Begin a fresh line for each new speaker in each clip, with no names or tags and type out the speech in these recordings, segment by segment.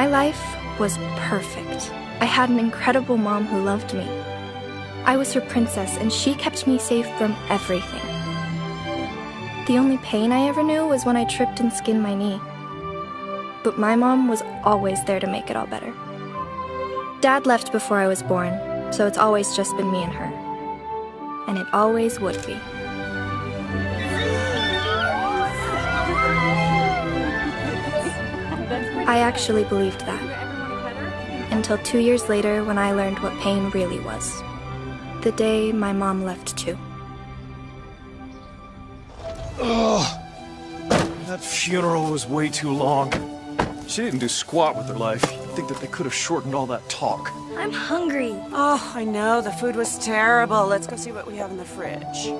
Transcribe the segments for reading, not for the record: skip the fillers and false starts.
My life was perfect. I had an incredible mom who loved me. I was her princess, and she kept me safe from everything. The only pain I ever knew was when I tripped and skinned my knee. But my mom was always there to make it all better. Dad left before I was born, so it's always just been me and her. And it always would be. I actually believed that. Until 2 years later when I learned what pain really was. The day my mom left too.
Ugh. That funeral was way too long. She didn't do squat with her life. You'd think that they could have shortened all that talk.
I'm hungry.
Oh, I know. The food was terrible. Let's go see what we have in the fridge.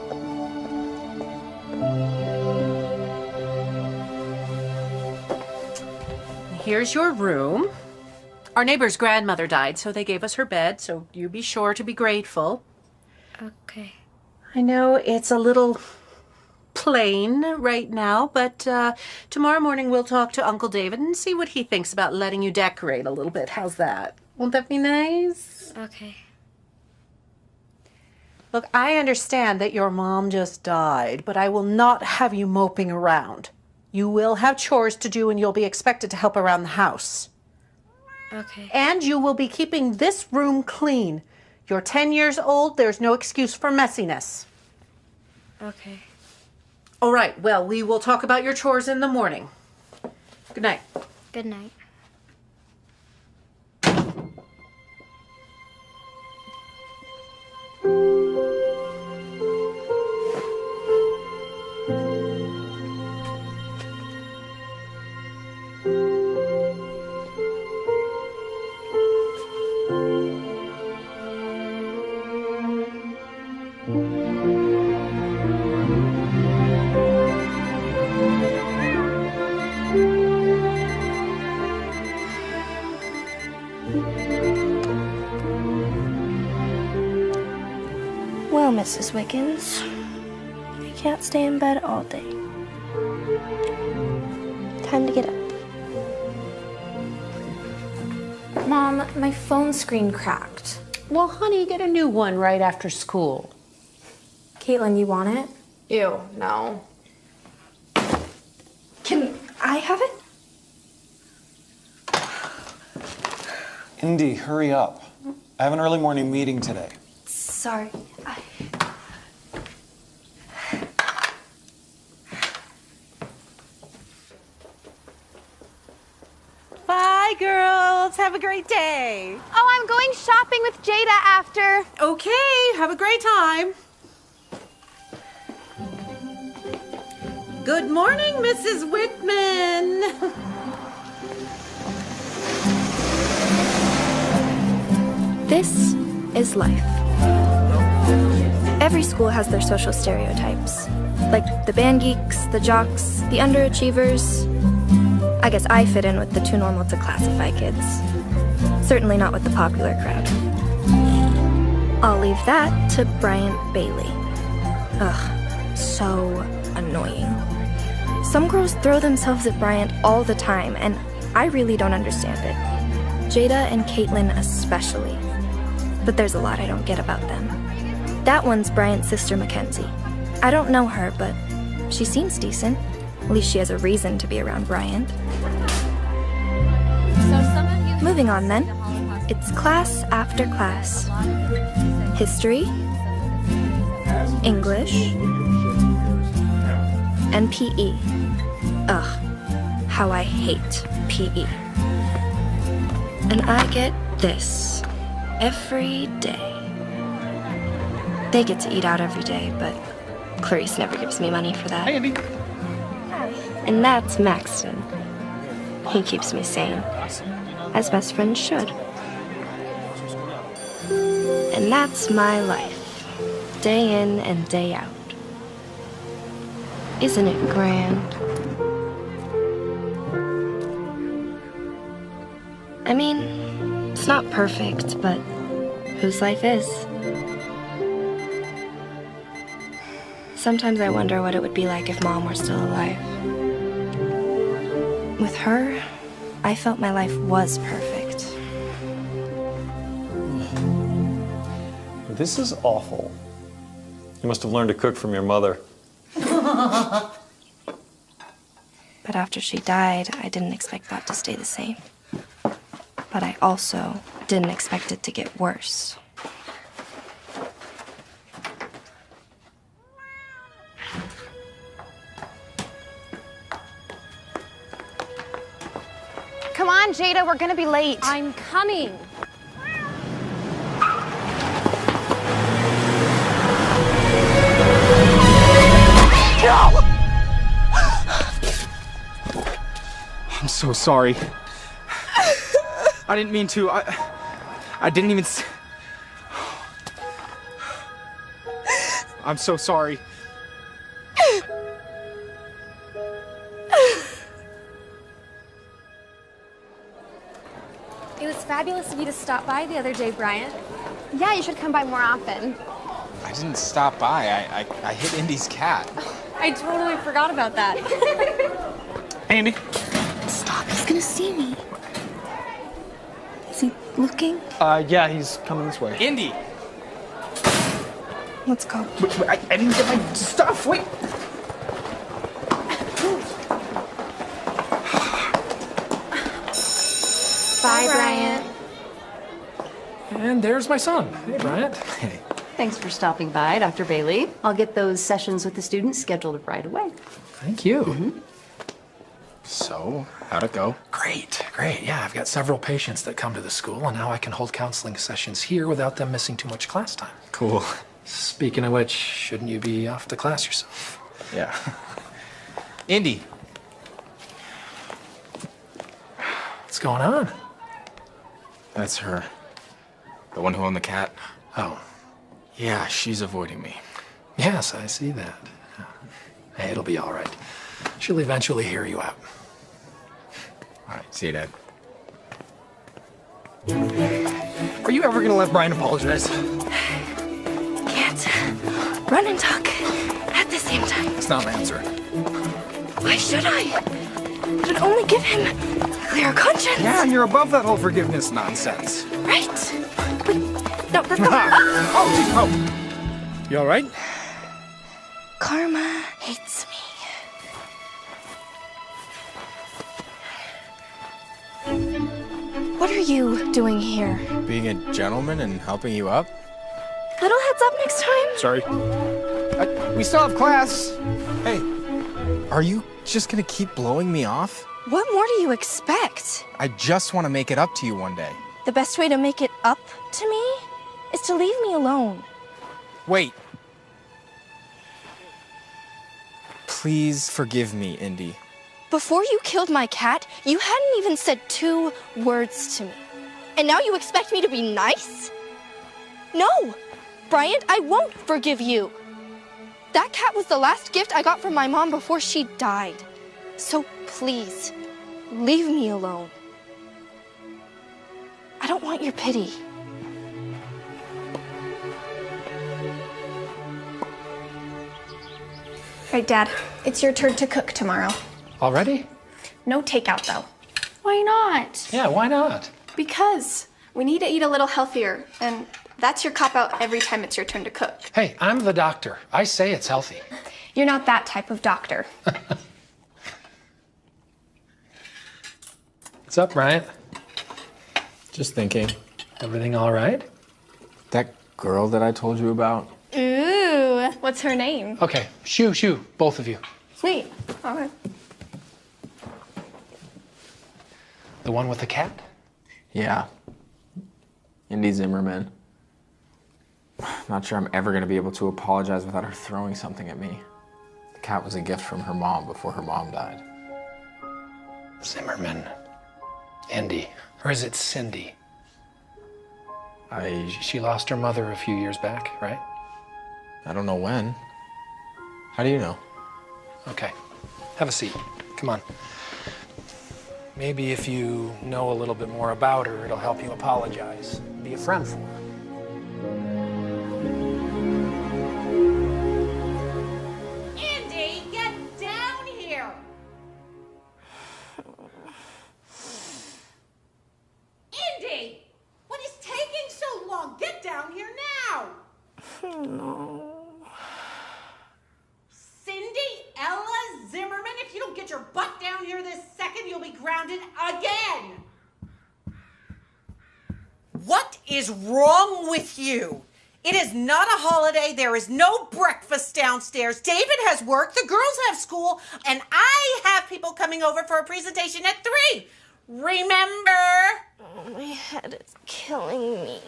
Here's your room. Our neighbor's grandmother died, so they gave us her bed, so you be sure to be grateful.
Okay.
I know it's a little plain right now, but tomorrow morning we'll talk to Uncle David and see what he thinks about letting you decorate a little bit. How's that? Won't that be nice?
Okay.
Look, I understand that your mom just died, but I will not have you moping around. You will have chores to do and you'll be expected to help around the house.
Okay.
And you will be keeping this room clean. You're 10 years old, there's no excuse for messiness.
Okay.
All right, well, we will talk about your chores in the morning. Good night.
Good night. Well, Mrs. Wiggins, I can't stay in bed all day. Time to get up. Mom, my phone screen cracked.
Well, honey, get a new one right after school.
Caitlin, you want it?
Ew, no.
Can I have it?
Indy, hurry up. I have an early morning meeting today.
Sorry.
Bye, girls. Have a great day.
Oh, I'm going shopping with Jada after.
Okay, have a great time. Good morning, Mrs. Whitman.
This is life. Every school has their social stereotypes, like the band geeks, the jocks, the underachievers. I guess I fit in with the too normal to classify kids. Certainly not with the popular crowd. I'll leave that to Bryant Bailey. Ugh, so annoying. Some girls throw themselves at Bryant all the time, and I really don't understand it. Jada and Caitlin especially. But there's a lot I don't get about them. That one's Bryant's sister, Mackenzie. I don't know her, but she seems decent. At least she has a reason to be around Bryant. Moving on then. It's class after class. History, English, and PE. Ugh, how I hate PE. And I get this every day. They get to eat out every day, but Clarice never gives me money for that.
Hey, Indy.
And that's Maxton. He keeps me sane, as best friends should. And that's my life, day in and day out. Isn't it grand? I mean, it's not perfect, but whose life is? Sometimes I wonder what it would be like if Mom were still alive. With her, I felt my life was perfect.
This is awful. You must have learned to cook from your mother.
But after she died, I didn't expect that to stay the same. But I also didn't expect it to get worse.
Come on, Jada, we're gonna be late.
I'm coming.
I'm so sorry. I didn't mean to. I didn't even. I'm so sorry.
It was fabulous of you to stop by the other day, Bryant.
Yeah, you should come by more often.
I didn't stop by. I hit Indy's cat.
I totally forgot about that.
Hey, Indy.
Stop, he's gonna see me. Is he looking?
Yeah, he's coming this way.
Indy.
Let's go.
Wait, I didn't get my stuff. Wait.
Bye, Bryant.
And there's my son. Hey, Bryant.
Hey.
Thanks for stopping by, Dr. Bailey. I'll get those sessions with the students scheduled right away.
Thank you.
So, how'd it go?
Great. Yeah, I've got several patients that come to the school, and now I can hold counseling sessions here without them missing too much class time.
Cool.
Speaking of which, shouldn't you be off to class yourself?
Yeah. Indy.
What's going on?
That's her. The one who owned the cat.
Oh,
Yeah, she's avoiding me.
yes, I see that. Hey, it'll be all right. She'll eventually hear you out.
All right, see you, Dad.
Are you ever gonna let Brian apologize?
Can't run and talk at the same time.
It's not an answer.
Why should I? It would only give him a clear conscience.
Yeah, and you're above that whole forgiveness nonsense.
Right. But no, that's not.
Oh. You all right?
Karma hates me. What are you doing here?
Being a gentleman and helping you up?
Little heads up next time.
Sorry. We still have class. Hey, are you just gonna keep blowing me off?
What more do you expect?
I just want to make it up to you one day.
The best way to make it up to me is to leave me alone.
Wait. Please forgive me, Indy.
Before you killed my cat, you hadn't even said 2 words to me. And now you expect me to be nice? No! Bryant, I won't forgive you. That cat was the last gift I got from my mom before she died. So please, leave me alone. I don't want your pity.
Right, Dad. It's your turn to cook tomorrow.
Already?
No takeout, though.
Why not?
Yeah, why not?
Because we need to eat a little healthier, and that's your cop-out every time it's your turn to cook.
Hey, I'm the doctor. I say it's healthy.
You're not that type of doctor.
What's up, Bryant?
Just thinking.
Everything all right?
That girl that I told you about?
Ooh, what's her name?
Okay, shoo, both of you.
Sweet. Okay.
The one with the cat?
Yeah. Indy Zimmerman. Not sure I'm ever going to be able to apologize without her throwing something at me. The cat was a gift from her mom before her mom died.
Zimmerman. Indy. Or is it Cindy? She lost her mother a few years back, right?
I don't know when. How do you know?
Okay. Have a seat. Come on. Maybe if you know a little bit more about her, it'll help you apologize. Be a friend for her.
Indy, get down here!
No.
Cindy Ella Zimmerman, if you don't get your butt down here this second, you'll be grounded again. What is wrong with you? It is not a holiday. There is no breakfast downstairs. David has work. The girls have school. And I have people coming over for a presentation at 3. Remember?
Oh, my head is killing me.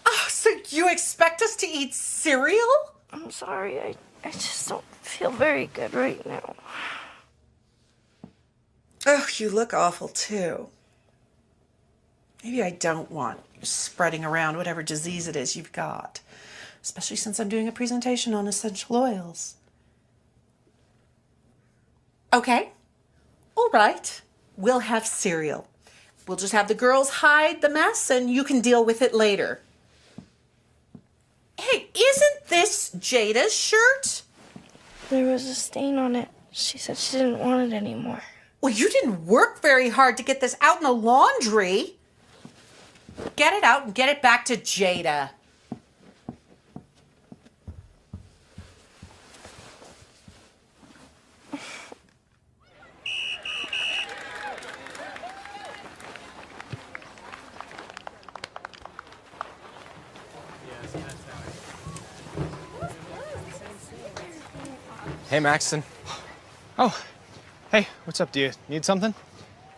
Oh, so you expect us to eat cereal?
I'm sorry. I just don't feel very good right now.
Oh, you look awful, too. Maybe I don't want you spreading around whatever disease it is you've got. Especially since I'm doing a presentation on essential oils. Okay. All right. We'll have cereal. We'll just have the girls hide the mess and you can deal with it later. Hey, isn't this Jada's shirt?
There was a stain on it. She said she didn't want it anymore.
Well, you didn't work very hard to get this out in the laundry. Get it out and get it back to Jada.
Hey, Maxton.
Oh, hey, what's up? Do you need something?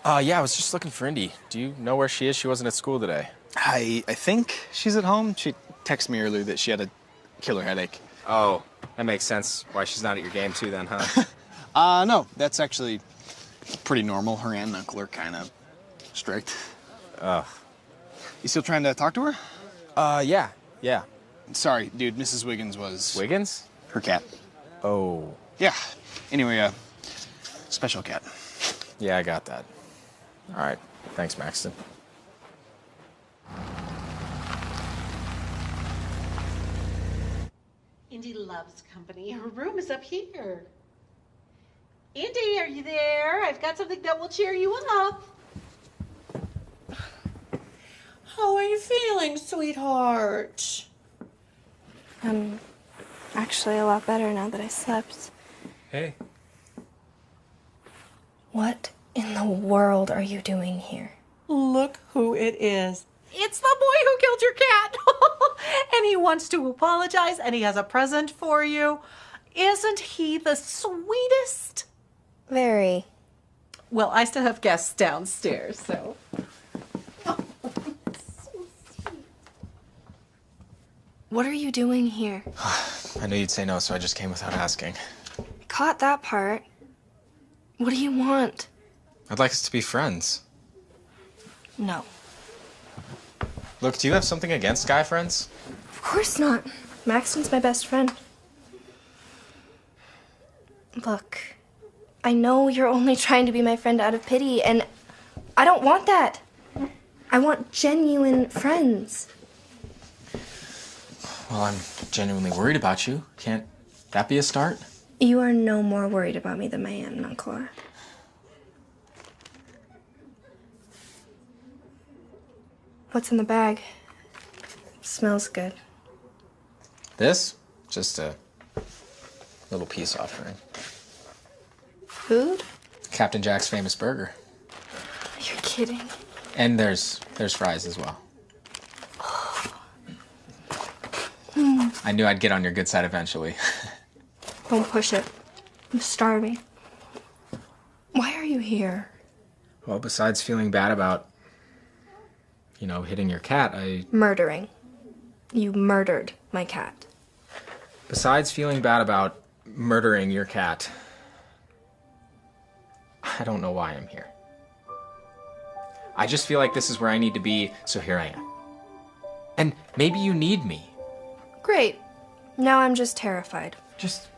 Yeah, I was just looking for Indy. Do you know where she is? She wasn't at school today.
I think she's at home. She texted me earlier that she had a killer headache.
Oh, that makes sense. Why she's not at your game too then, huh?
No, that's actually pretty normal. Her aunt and uncle are kind of strict.
Ugh.
You still trying to talk to her?
Yeah.
Sorry, dude, Mrs. Wiggins was...
Wiggins?
Her cat.
Oh.
Yeah. Anyway, special cat.
Yeah, I got that. All right. Thanks, Maxton.
Indy loves company. Her room is up here. Indy, are you there? I've got something that will cheer you up. How are you feeling, sweetheart?
I'm actually a lot better now that I slept.
Hey.
What in the world are you doing here?
Look who it is. It's the boy who killed your cat. And he wants to apologize, and he has a present for you. Isn't he the sweetest?
Very.
Well, I still have guests downstairs, so...
What are you doing here?
I knew you'd say no, so I just came without asking.
I caught that part. What do you want?
I'd like us to be friends.
No.
Look, do you have something against guy friends?
Of course not. Maxton's my best friend. Look, I know you're only trying to be my friend out of pity, and I don't want that. I want genuine friends.
Well, I'm genuinely worried about you. Can't that be a start?
You are no more worried about me than my aunt and uncle are. What's in the bag? Smells good.
This? Just a little peace offering.
Food?
Captain Jack's famous burger.
You're kidding.
And there's fries as well. I knew I'd get on your good side eventually.
Don't push it. I'm starving. Why are you here?
Well, besides feeling bad about, hitting your cat,
Murdering. You murdered my cat.
Besides feeling bad about murdering your cat, I don't know why I'm here. I just feel like this is where I need to be, so here I am. And maybe you need me.
Great. Now I'm just terrified.
Just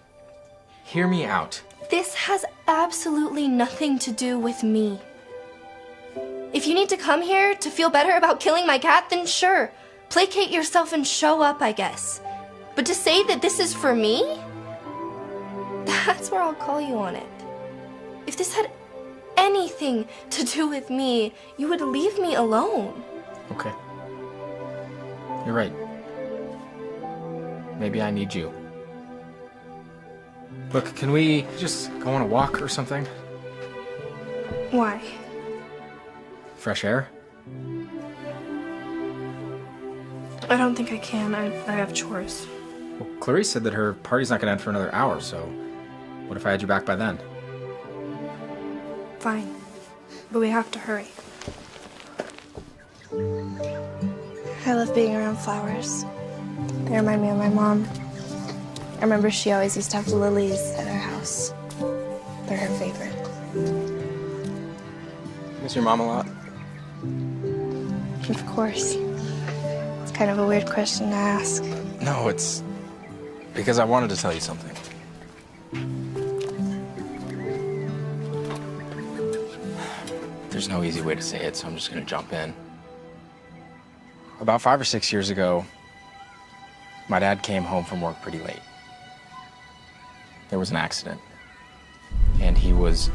hear me out.
This has absolutely nothing to do with me. If you need to come here to feel better about killing my cat, then sure. Placate yourself and show up, I guess. But to say that this is for me? That's where I'll call you on it. If this had anything to do with me, you would leave me alone.
Okay. You're right. maybe I need you. Look, can we just go on a walk or something?
Why?
Fresh air?
I don't think I can. I have chores.
Well, Clarice said that her party's not gonna end for another hour, so what if I had you back by then?
Fine. But we have to hurry. I love being around flowers. They remind me of my mom. I remember she always used to have lilies at our house. They're her favorite.
Miss your mom a lot?
Of course. It's kind of a weird question to ask.
No, it's because I wanted to tell you something. There's no easy way to say it, so I'm just gonna jump in. About 5 or 6 years ago, my dad came home from work pretty late. There was an accident, and he was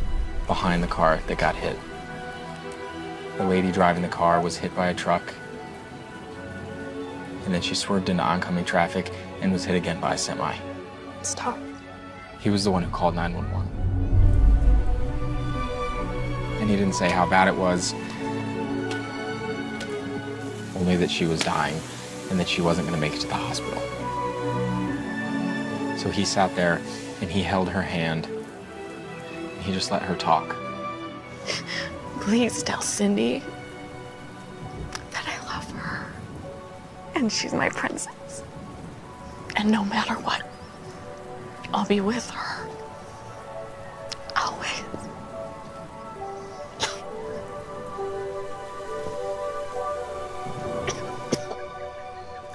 behind the car that got hit. The lady driving the car was hit by a truck, and then she swerved into oncoming traffic and was hit again by a semi.
Stop.
He was the one who called 911. And he didn't say how bad it was, only that she was dying and that she wasn't going to make it to the hospital. So he sat there and he held her hand. And he just let her talk.
Please tell Cindy that I love her and she's my princess. And no matter what, I'll be with her. Always.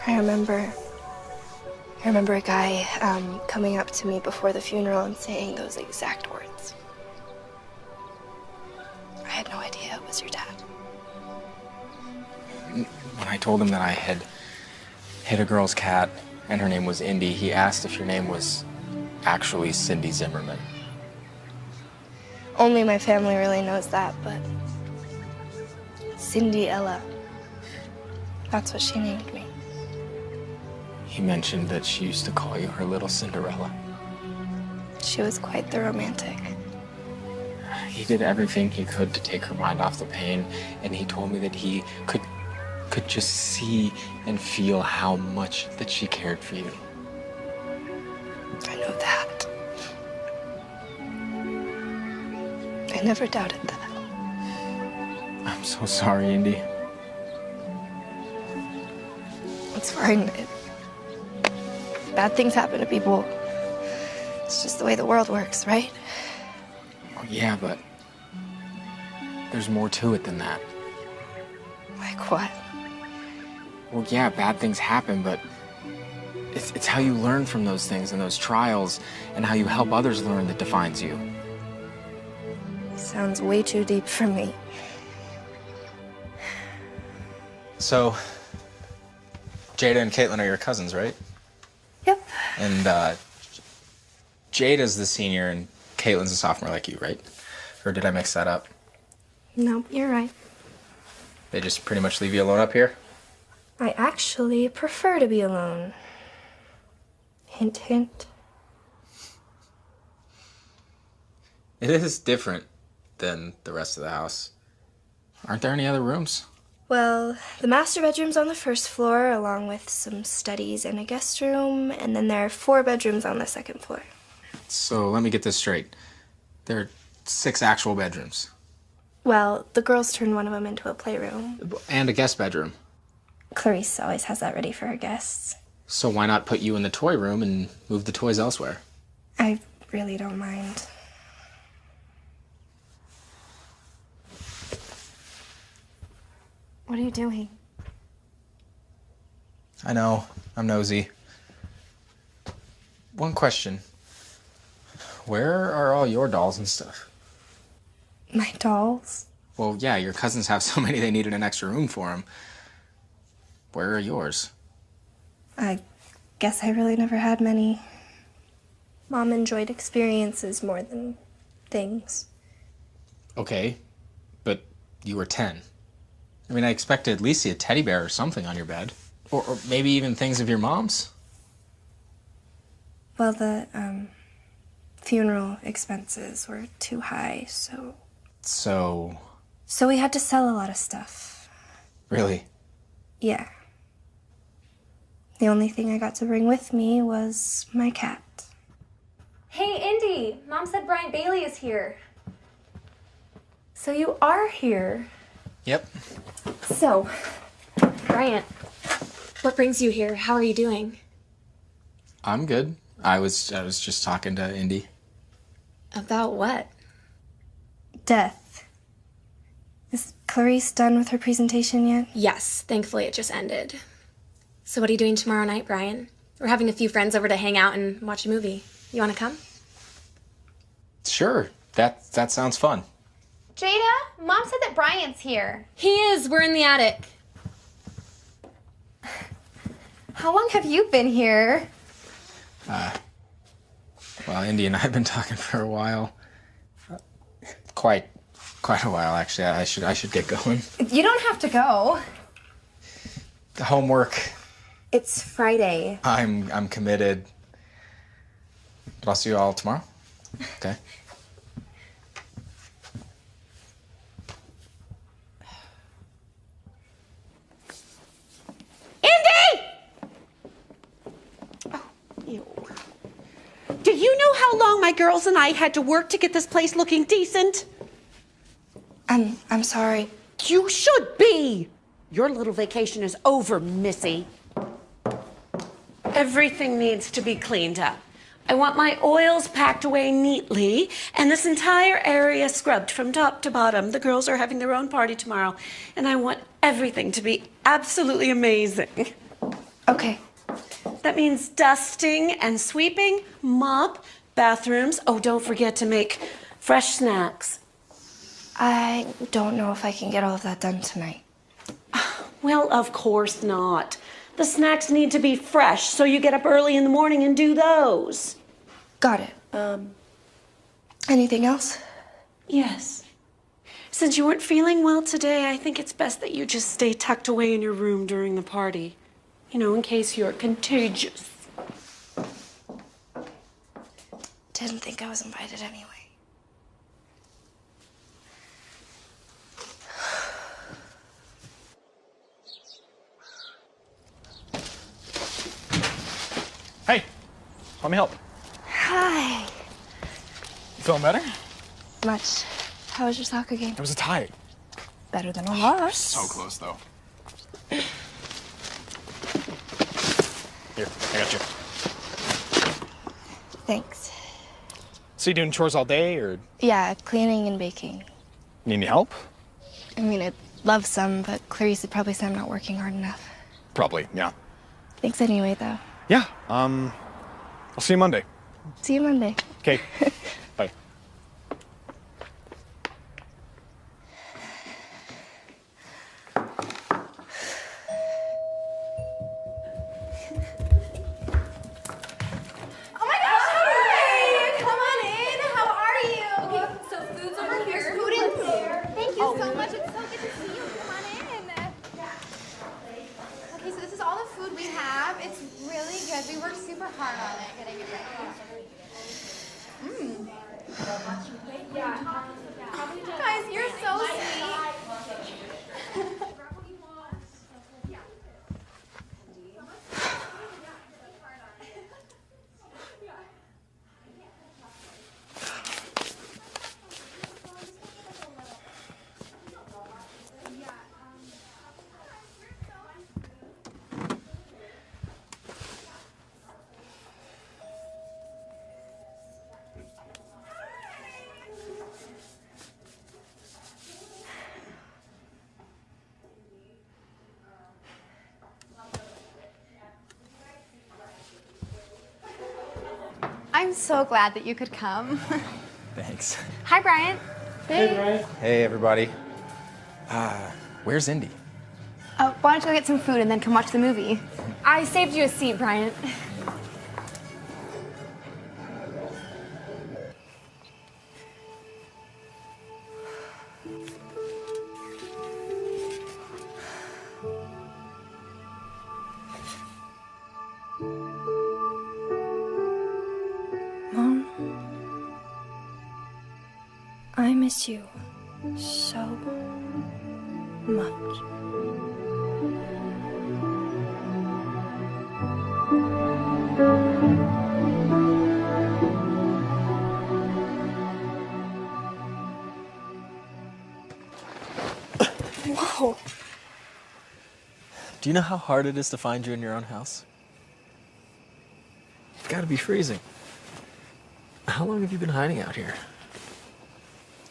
I remember a guy coming up to me before the funeral and saying those exact words. I had no idea it was your dad.
When I told him that I had hit a girl's cat and her name was Indy, he asked if your name was actually Cindy Zimmerman.
Only my family really knows that, but Cindy Ella. That's what she named me.
He mentioned that she used to call you her little Cinderella.
She was quite the romantic.
He did everything he could to take her mind off the pain, and he told me that he could just see and feel how much that she cared for you.
I know that. I never doubted that.
I'm so sorry, Indy.
It's fine. Bad things happen to people. It's just the way the world works, right?
Oh, yeah, but there's more to it than that.
Like what?
Well, yeah, bad things happen, but it's how you learn from those things and those trials and how you help others learn that defines you.
Sounds way too deep for me.
So, Jada and Caitlin are your cousins, right?
Yep.
And Jada's the senior and Caitlin's a sophomore like you, right? Or did I mix that up?
Nope, you're right.
They just pretty much leave you alone up here?
I actually prefer to be alone. Hint, hint.
It is different than the rest of the house. Aren't there any other rooms?
Well, the master bedroom's on the first floor, along with some studies and a guest room, and then there are 4 bedrooms on the second floor.
So let me get this straight. There are 6 actual bedrooms.
Well, the girls turned one of them into a playroom.
And a guest bedroom.
Clarice always has that ready for her guests.
So why not put you in the toy room and move the toys elsewhere?
I really don't mind.
What are you doing?
I know, I'm nosy. One question. Where are all your dolls and stuff?
My dolls?
Well, yeah, your cousins have so many they needed an extra room for them. Where are yours?
I guess I really never had many. Mom enjoyed experiences more than things.
Okay, but you were 10. I mean, I expected at least a teddy bear or something on your bed. Or maybe even things of your mom's.
Well, the funeral expenses were too high, so... So we had to sell a lot of stuff.
Really?
Yeah. The only thing I got to bring with me was my cat.
Hey, Indy! Mom said Bryant Bailey is here.
So you are here.
Yep.
So, Bryant, what brings you here? How are you doing?
I'm good. I was just talking to Indy.
About what?
Death. Is Clarice done with her presentation yet?
Yes, thankfully it just ended. So what are you doing tomorrow night, Brian? We're having a few friends over to hang out and watch a movie. You want to come?
Sure. That sounds fun.
Jada, Mom said that Bryant's here.
He is. We're in the attic.
How long have you been here?
Well, Indy and I have been talking for a while. Quite a while, actually. I should get going.
You don't have to go.
The homework.
It's Friday.
I'm committed. But I'll see you all tomorrow. Okay.
Indy! Oh, ew. Do you know how long my girls and I had to work to get this place looking decent?
I'm sorry.
You should be. Your little vacation is over, Missy. Everything needs to be cleaned up. I want my oils packed away neatly and this entire area scrubbed from top to bottom. The girls are having their own party tomorrow, and I want everything to be absolutely amazing.
Okay.
That means dusting and sweeping, mop, bathrooms. Oh, don't forget to make fresh snacks.
I don't know if I can get all of that done tonight.
Well, of course not. The snacks need to be fresh, so you get up early in the morning and do those.
Got it. Anything else?
Yes. Since you weren't feeling well today, I think it's best that you just stay tucked away in your room during the party. You know, in case you're contagious.
Didn't think I was invited anyway.
Hey, let me help.
Hi.
You feeling better?
Much. How was your soccer game?
It was a tie.
Better than a loss.
So close, though. Here, I got you.
Thanks.
So you doing chores all day, or
Yeah, cleaning and baking.
need any help?
I mean, I'd love some, but Clarice would probably say I'm not working hard enough.
Probably, yeah.
Thanks anyway, though.
Yeah, I'll see you Monday.
See you Monday.
Okay, bye.
Oh my gosh, hi! Come on in. How are you?
Okay, so food's over here.
There's food in there. Thank you so much. It's so good to see you. Come on in. Okay, so this is all the food we have. It's really good. We worked super hard on it, getting it ready. Guys, you're so sweet. I'm so glad that you could come.
Thanks.
Hi, Brian.
Hey, everybody. Where's Indy?
Why don't you go get some food and then come watch the movie?
I saved you a seat, Bryant.
miss you so much.
Whoa. Do you know how hard it is to find you in your own house? It's gotta be freezing. How long have you been hiding out here?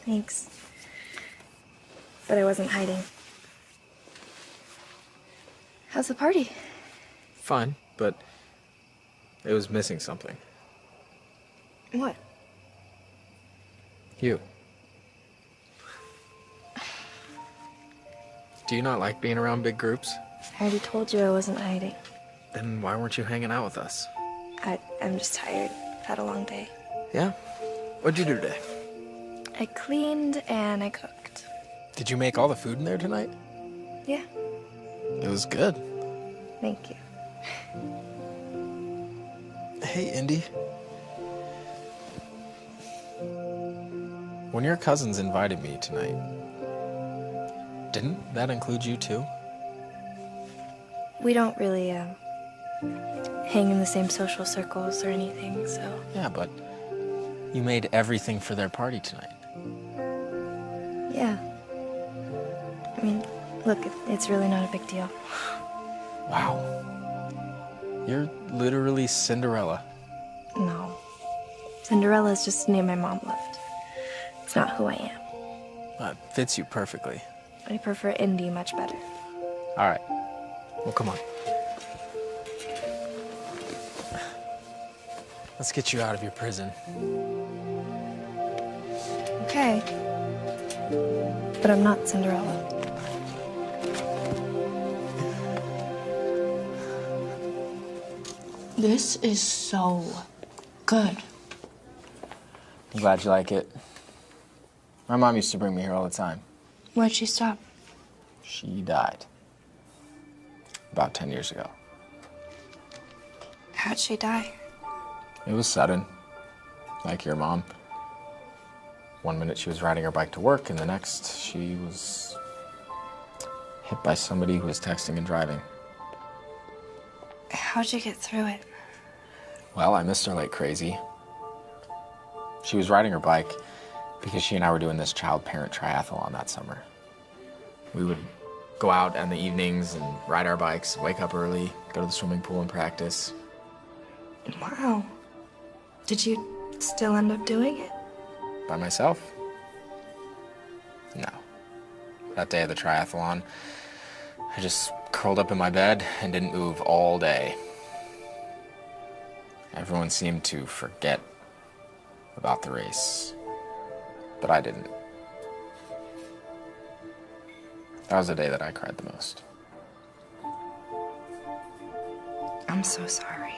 Thanks. But I wasn't hiding. How's the party?
Fine, but it was missing something.
What?
You. Do you not like being around big groups?
I already told you I wasn't hiding.
Then why weren't you hanging out with us?
I'm just tired. Had a long day.
Yeah? What'd you do today?
I cleaned and I cooked.
Did you make all the food in there tonight?
Yeah,
It was good.
thank you.
Hey, Indy. When your cousins invited me tonight, didn't that include you too?
We don't really, hang in the same social circles or anything, so...
Yeah, but you made everything for their party tonight.
Yeah. I mean, look, it's really not a big deal.
Wow. You're literally Cinderella.
No. Cinderella's just the name my mom loved. It's not who I am.
That fits you perfectly.
I prefer Indy much better.
All right. Well, come on. Let's get you out of your prison.
Okay. But I'm not Cinderella.
This is so good.
I'm glad you like it. My mom used to bring me here all the time.
Why'd she stop?
She died about 10 years ago.
How'd she die?
It was sudden, like your mom. One minute she was riding her bike to work, and the next she was hit by somebody who was texting and driving.
How'd you get through it?
Well, I missed her like crazy. She was riding her bike because she and I were doing this child-parent triathlon that summer. We would go out in the evenings and ride our bikes, wake up early, go to the swimming pool and practice.
Wow. Did you still end up doing it?
By myself? No. That day of the triathlon, I just curled up in my bed and didn't move all day. Everyone seemed to forget about the race, but I didn't. That was the day that I cried the most.
I'm so sorry.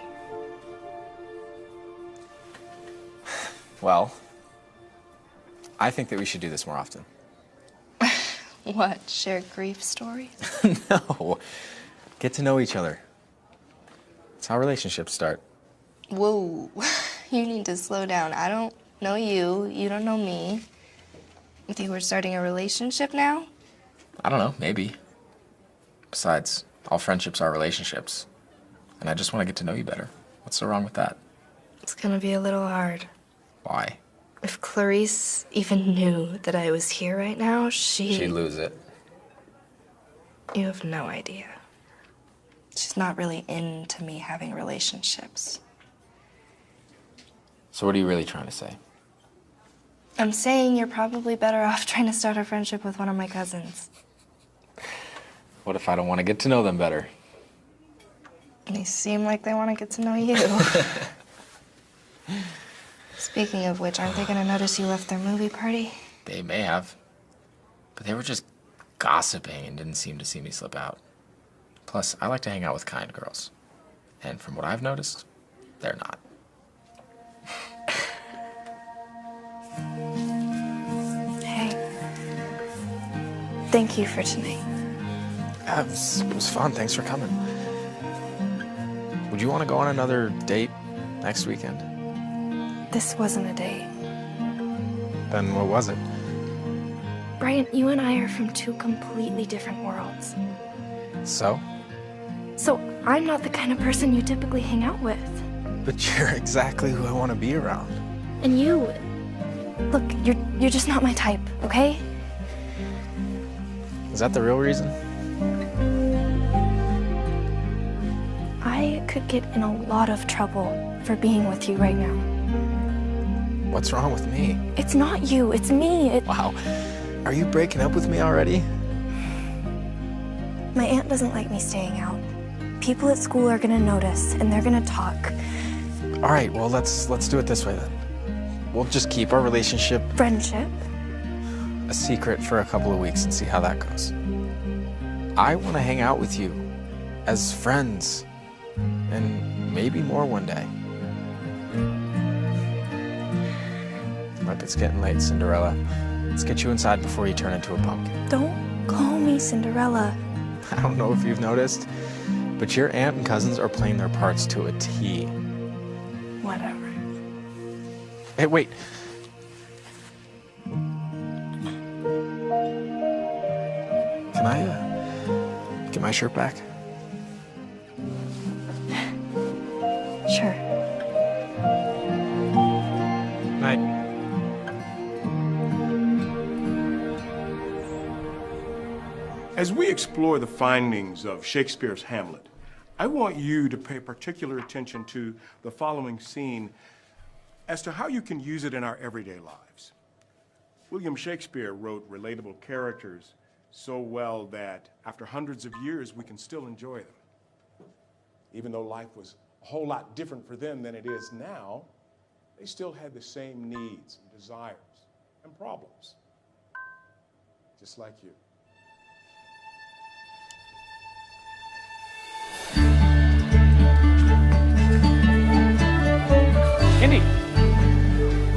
Well, I think that we should do this more often.
What, share grief stories?
No, get to know each other. It's how relationships start.
Whoa, you need to slow down. I don't know you, you don't know me. You think we're starting a relationship now?
I don't know, maybe. Besides, all friendships are relationships. And I just want to get to know you better. What's so wrong with that?
It's gonna be a little hard.
Why?
If Clarice even knew that I was here right now,
She'd lose it.
You have no idea.
She's not really into me having relationships.
So what are you really trying to say?
I'm saying you're probably better off trying to start a friendship with one of my cousins.
What if I don't want to get to know them better?
They seem like they want to get to know you. Speaking of which, aren't they going to notice you left their movie party?
They may have. But they were just gossiping and didn't seem to see me slip out. Plus, I like to hang out with kind girls. And from what I've noticed, they're not.
Hey. Thank you for tonight.
Yeah, it was fun. Thanks for coming. Would you want to go on another date next weekend?
This wasn't a date.
Then what was it?
Brian, you and I are from two completely different worlds.
So?
So I'm not the kind of person you typically hang out with.
But you're exactly who I want to be around.
And you... Look, you're just not my type, okay?
Is that the real reason?
I could get in a lot of trouble for being with you right now.
What's wrong with me?
It's not you, it's me.
Wow. Are you breaking up with me already?
My aunt doesn't like me staying out. People at school are gonna notice, and they're gonna talk.
All right, well, let's do it this way then. We'll just keep our relationship...
Friendship?
...a secret for a couple of weeks and see how that goes. I want to hang out with you as friends, and maybe more one day. Look, it's getting late, Cinderella. Let's get you inside before you turn into a pumpkin.
Don't call me Cinderella.
I don't know if you've noticed, but your aunt and cousins are playing their parts to a T.
Whatever.
Hey, wait. Can I, get my shirt back?
Sure.
Night.
As we explore the findings of Shakespeare's Hamlet, I want you to pay particular attention to the following scene as to how you can use it in our everyday lives. William Shakespeare wrote relatable characters so well that after hundreds of years, we can still enjoy them. Even though life was a whole lot different for them than it is now, they still had the same needs and desires and problems, just like you.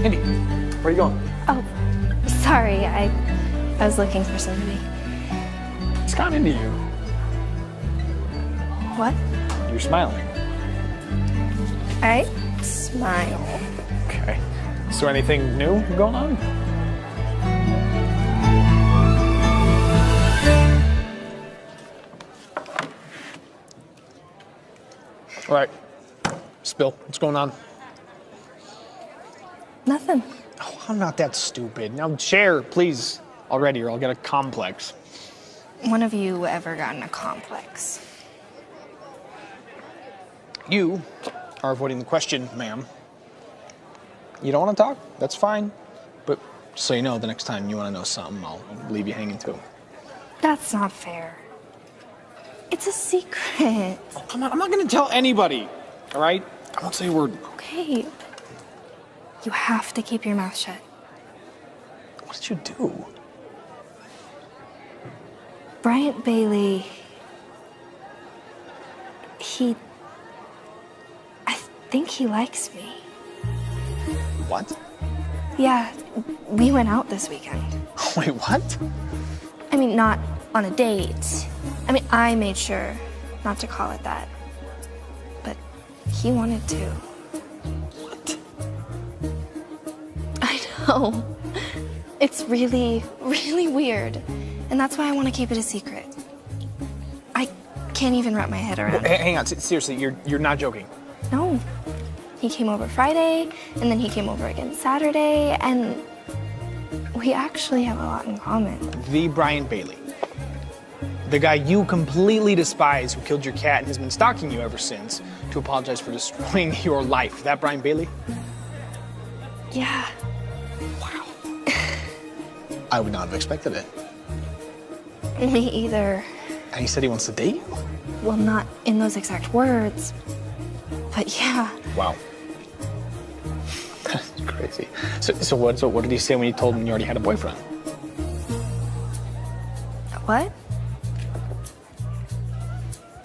Indy, where are you going?
Oh, sorry, I was looking for somebody.
It's gone into you.
What?
You're smiling.
I smile.
Okay. So anything new going on? All right. Spill. What's going on?
Nothing.
Oh, I'm not that stupid. Now share, please, already, or I'll get a complex.
When have you ever gotten a complex?
You are avoiding the question, ma'am. You don't want to talk? That's fine. But just so you know, the next time you want to know something, I'll leave you hanging too.
That's not fair. It's a secret.
Oh, come on, I'm not going to tell anybody, all right? I won't say a word.
Okay. You have to keep your mouth shut.
What did you do?
Bryant Bailey, I think he likes me.
What?
Yeah, we went out this weekend.
Wait, what?
I mean, not on a date. I mean, I made sure not to call it that. But he wanted to.
What?
I know. It's really, really weird. And that's why I want to keep it a secret. I can't even wrap my head around it.
Hang on, seriously, you're not joking.
No. He came over Friday, and then he came over again Saturday, and we actually have a lot in common.
The Bryant Bailey. The guy you completely despise who killed your cat and has been stalking you ever since to apologize for destroying your life. That Bryant Bailey?
Yeah.
Wow. I would not have expected it.
Me either.
And he said he wants to date you?
Well, not in those exact words, but yeah.
Wow. That's crazy. So what did he say when you told him you already had a boyfriend?
What?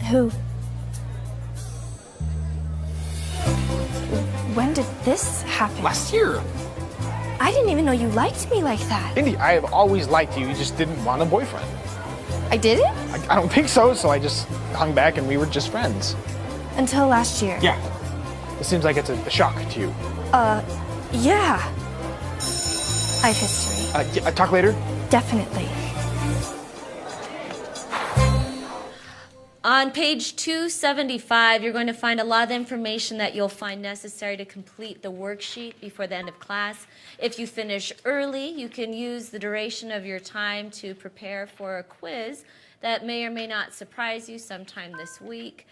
Who? When did this happen?
Last year.
I didn't even know you liked me like that.
Indy, I have always liked you. You just didn't want a boyfriend.
I didn't?
I don't think so, so I just hung back and we were just friends.
Until last year.
Yeah. It seems like it's a shock to you.
Yeah. I have history.
Yeah, talk later.
Definitely.
On page 275, you're going to find a lot of information that you'll find necessary to complete the worksheet before the end of class. If you finish early, you can use the duration of your time to prepare for a quiz that may or may not surprise you sometime this week.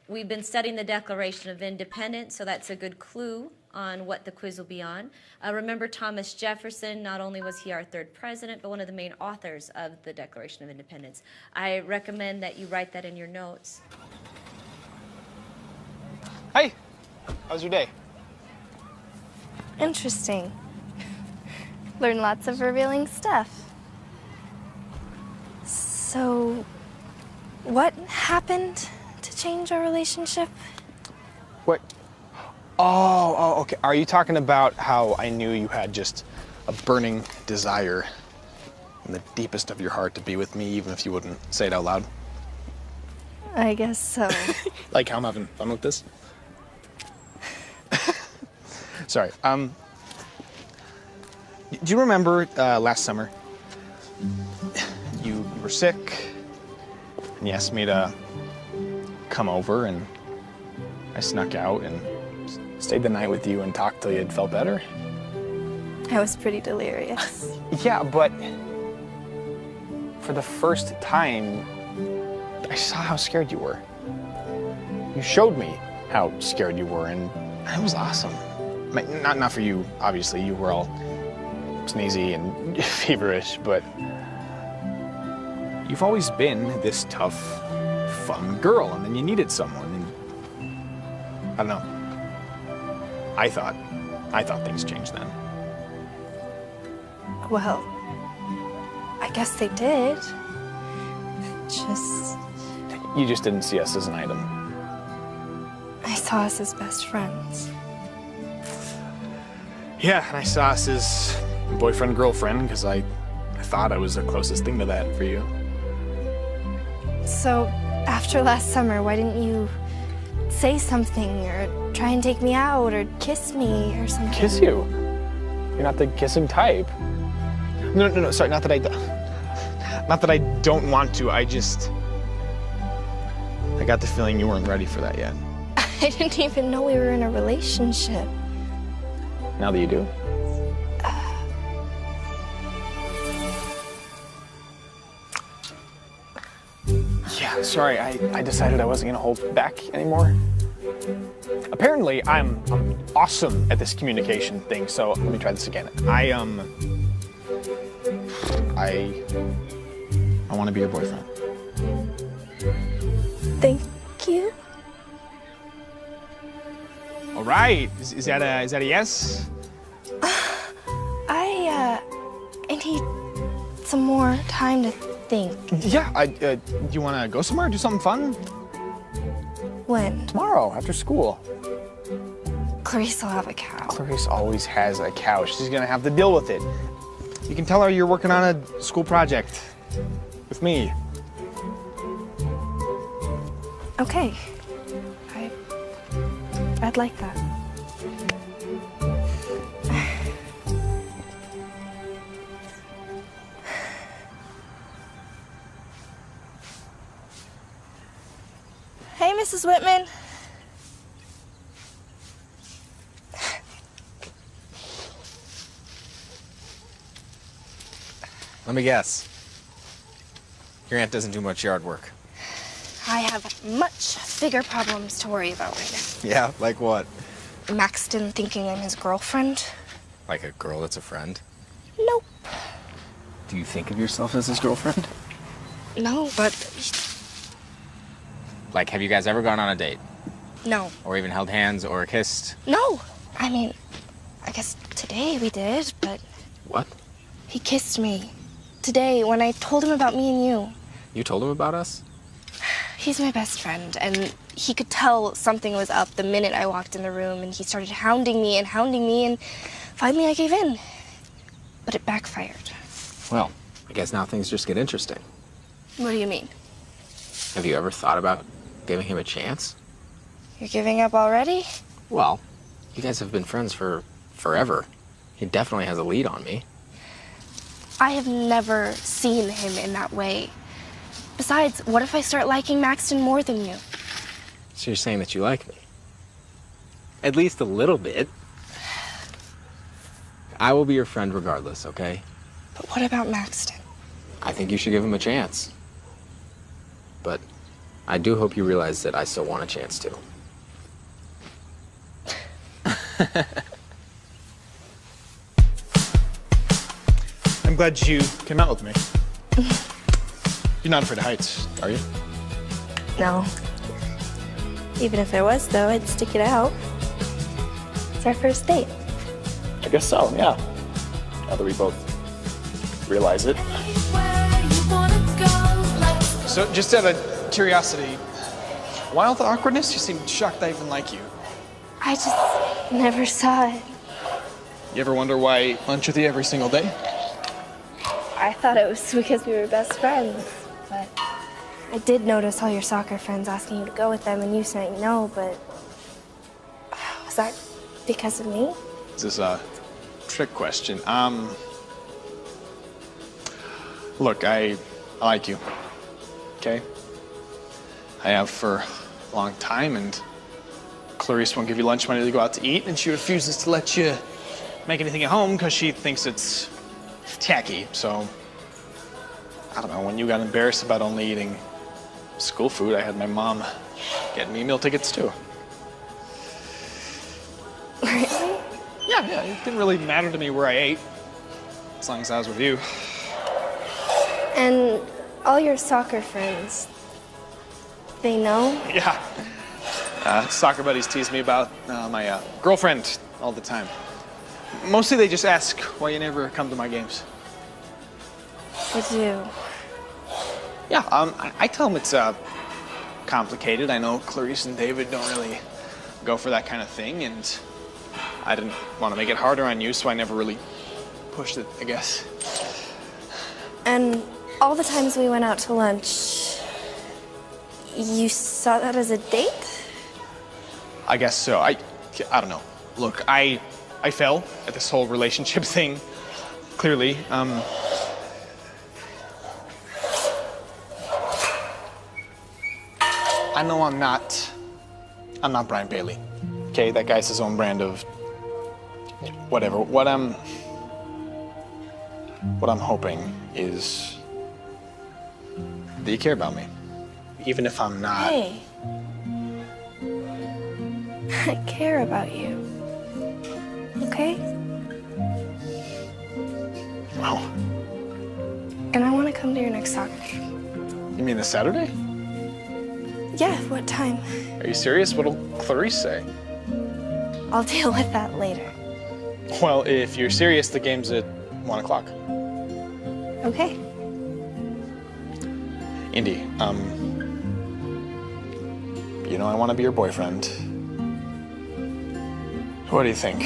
We've been studying the Declaration of Independence, so that's a good clue on what the quiz will be on. Remember Thomas Jefferson, not only was he our third president, but one of the main authors of the Declaration of Independence. I recommend that you write that in your notes.
Hey, how was your day?
Interesting. Learn lots of revealing stuff. So, what happened to change our relationship?
What? Oh, okay. Are you talking about how I knew you had just a burning desire in the deepest of your heart to be with me, even if you wouldn't say it out loud?
I guess so.
Like how I'm having fun with this? Sorry. Do you remember last summer? You were sick, and you asked me to come over, and I snuck out and stayed the night with you and talked till you had felt better.
I was pretty delirious.
Yeah, but for the first time, I saw how scared you were. You showed me how scared you were, and it was awesome. Not for you, obviously. You were all sneezy and feverish, but you've always been this tough, fun girl, and then you needed someone, and I don't know. I thought things changed then.
Well, I guess they did.
You just didn't see us as an item.
I saw us as best friends.
Yeah, and I saw us as boyfriend-girlfriend because I thought I was the closest thing to that for you.
So, after last summer, why didn't you say something or try and take me out or kiss me or something?
Kiss you? You're not the kissing type. No, sorry, not that I don't want to, I got the feeling you weren't ready for that yet.
I didn't even know we were in a relationship.
Now that you do? Yeah, sorry, I decided I wasn't gonna hold back anymore. Apparently, I'm awesome at this communication thing, so let me try this again. I want to be your boyfriend.
Thank you.
All right, is that a yes?
I need some more time to think.
Yeah, do you want to go somewhere, do something fun?
When?
Tomorrow, after school.
Clarice will have a cow.
Clarice always has a cow. She's gonna have to deal with it. You can tell her you're working on a school project with me.
Okay. I'd like that. Hey, Mrs. Whitman.
Let me guess. Your aunt doesn't do much yard work.
I have much bigger problems to worry about right now.
Yeah, like what?
Maxton thinking I'm his girlfriend.
Like a girl that's a friend?
Nope.
Do you think of yourself as his girlfriend?
No, but...
Like, have you guys ever gone on a date?
No.
Or even held hands or kissed?
No! I mean, I guess today we did, but...
What?
He kissed me. Today, when I told him about me and you.
You told him about us?
He's my best friend, and he could tell something was up the minute I walked in the room, and he started hounding me, and finally I gave in. But it backfired.
Well, I guess now things just get interesting.
What do you mean?
Have you ever thought about giving him a chance?
You're giving up already?
Well, you guys have been friends for forever. He definitely has a lead on me.
I have never seen him in that way. Besides, what if I start liking Maxton more than you?
So you're saying that you like me? At least a little bit. I will be your friend regardless, okay?
But what about Maxton?
I think you should give him a chance. But I do hope you realize that I still want a chance to.
I'm glad you came out with me. You're not afraid of heights, are you?
No. Even if I was, though, I'd stick it out. It's our first date.
I guess so, yeah. Now that we both realize it. So, just out of curiosity, why all the awkwardness? You seem shocked I even like you.
I just never saw it.
You ever wonder why I lunch with you every single day?
I thought it was because we were best friends, but I did notice all your soccer friends asking you to go with them and you saying no, but was that because of me?
Is this a trick question? Look, I like you, okay? I have for a long time, and Clarice won't give you lunch money to go out to eat, and she refuses to let you make anything at home because she thinks it's tacky. So, I don't know, when you got embarrassed about only eating school food, I had my mom get me meal tickets too.
Really?
Yeah, it didn't really matter to me where I ate, as long as I was with you.
And all your soccer friends, they know?
Yeah. Soccer buddies tease me about my girlfriend all the time. Mostly they just ask why you never come to my games.
They do.
Yeah, I tell them it's complicated. I know Clarice and David don't really go for that kind of thing, and I didn't want to make it harder on you, so I never really pushed it, I guess.
And all the times we went out to lunch, you saw that as a date?
I guess so. I don't know. Look, I fell at this whole relationship thing, clearly. I know I'm not Brian Bailey. Okay, that guy's his own brand of whatever. What I'm hoping is that you care about me, even if I'm not.
Hey. I care about you. Okay?
Wow.
And I want to come to your next soccer game.
You mean this Saturday?
Yeah, what time?
Are you serious? What'll Clarice say?
I'll deal with that later.
Well, if you're serious, the game's at 1 o'clock.
Okay.
Indy, you know I want to be your boyfriend. What do you think?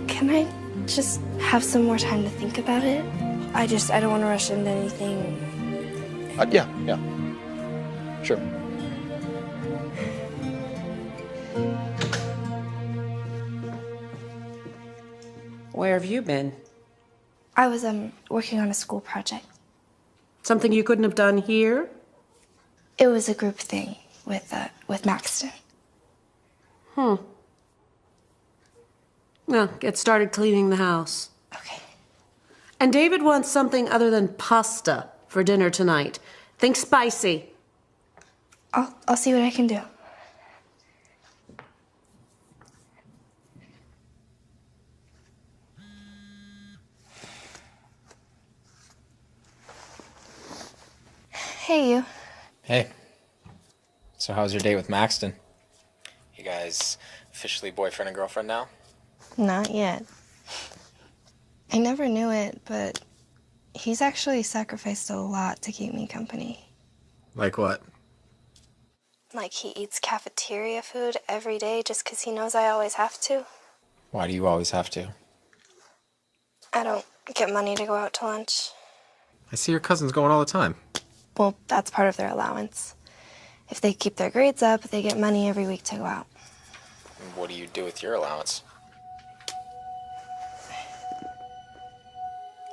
Can I just have some more time to think about it? I don't want to rush into anything.
Yeah. Sure.
Where have you been?
I was working on a school project.
Something you couldn't have done here?
It was a group thing with Maxton.
Well, get started cleaning the house.
Okay.
And David wants something other than pasta for dinner tonight. Think spicy.
I'll see what I can do. Hey, you.
Hey. So how's your date with Maxton? You guys officially boyfriend and girlfriend now?
Not yet. I never knew it, but he's actually sacrificed a lot to keep me company.
Like what?
Like he eats cafeteria food every day just because he knows I always have to.
Why do you always have to?
I don't get money to go out to lunch.
I see your cousins going all the time.
Well, that's part of their allowance. If they keep their grades up, they get money every week to go out.
And what do you do with your allowance?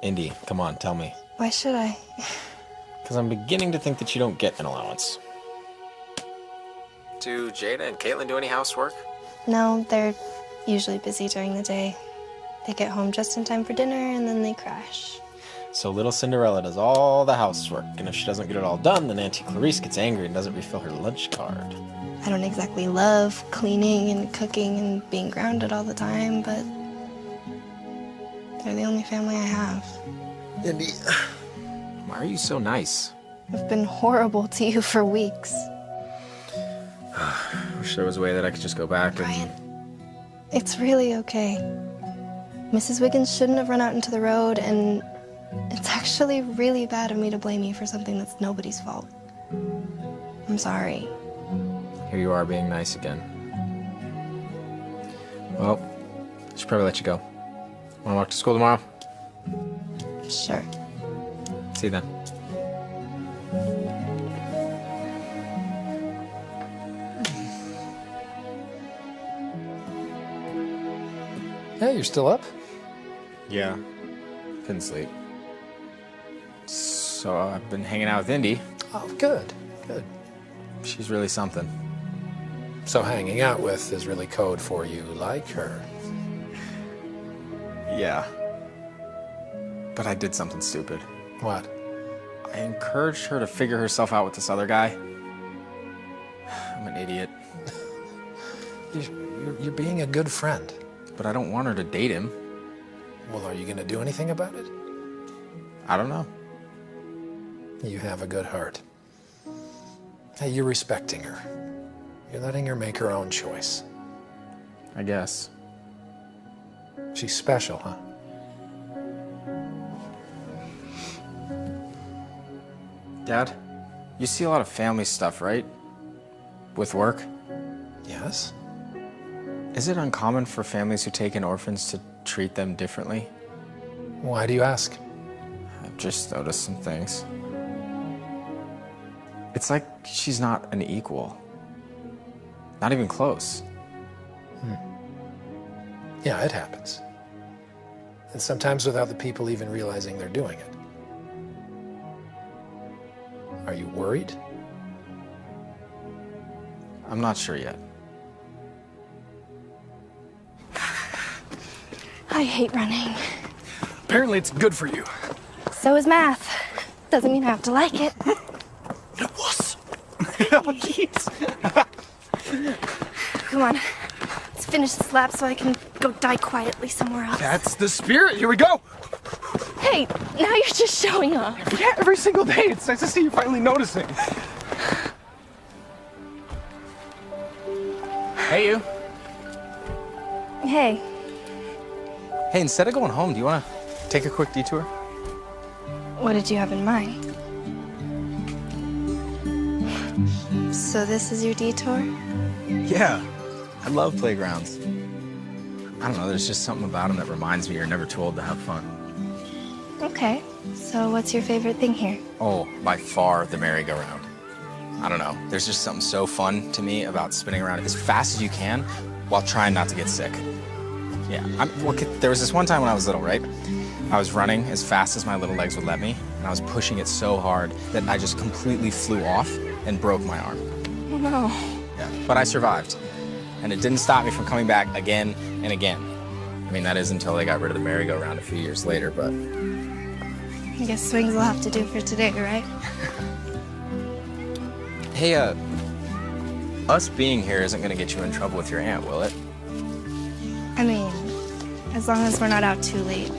Indy, come on, tell me.
Why should I?
Because I'm beginning to think that you don't get an allowance. Do Jada and Caitlin do any housework?
No, they're usually busy during the day. They get home just in time for dinner and then they crash.
So little Cinderella does all the housework, and if she doesn't get it all done, then Auntie Clarice gets angry and doesn't refill her lunch card.
I don't exactly love cleaning and cooking and being grounded all the time, but they're the only family I have.
Indy, why are you so nice?
I've been horrible to you for weeks.
I wish there was a way that I could just go back
Brian, it's really okay. Mrs. Wiggins shouldn't have run out into the road, and it's actually really bad of me to blame you for something that's nobody's fault. I'm sorry.
Here you are being nice again. Well, I should probably let you go. Want to walk to school tomorrow?
Sure.
See you then.
Hey, you're still up?
Yeah. Couldn't sleep. So I've been hanging out with Indy.
Oh, good, good.
She's really something.
So hanging out with is really code for you like her.
Yeah. But I did something stupid.
What?
I encouraged her to figure herself out with this other guy. I'm an idiot.
You're being a good friend.
But I don't want her to date him.
Well, are you going to do anything about it?
I don't know.
You have a good heart. Hey, you're respecting her. You're letting her make her own choice.
I guess.
She's special, huh?
Dad, you see a lot of family stuff, right? With work?
Yes.
Is it uncommon for families who take in orphans to treat them differently?
Why do you ask?
I've just noticed some things. It's like she's not an equal. Not even close.
Yeah, it happens. And sometimes without the people even realizing they're doing it. Are you worried?
I'm not sure yet.
I hate running.
Apparently it's good for you.
So is math. Doesn't mean I have to like it.
Wuss. Oh, jeez.
Come on. Let's finish this lap so I can go die quietly somewhere else.
That's the spirit. Here we go.
Hey, now you're just showing off.
Yeah, every single day. It's nice to see you finally noticing.
Hey, you.
Hey.
Hey, instead of going home, do you want to take a quick detour?
What did you have in mind? So this is your detour?
Yeah. I love playgrounds. I don't know, there's just something about them that reminds me you're never too old to have fun.
Okay. So what's your favorite thing here?
Oh, by far the merry-go-round. I don't know, there's just something so fun to me about spinning around as fast as you can while trying not to get sick. Yeah, there was this one time when I was little, right? I was running as fast as my little legs would let me, and I was pushing it so hard that I just completely flew off and broke my arm.
Oh no.
Yeah, but I survived, and it didn't stop me from coming back again and again. I mean, that is until they got rid of the merry-go-round a few years later, but...
I guess swings will have to do for today, right?
Hey, us being here isn't gonna get you in trouble with your aunt, will it?
I mean, as long as we're not out too late.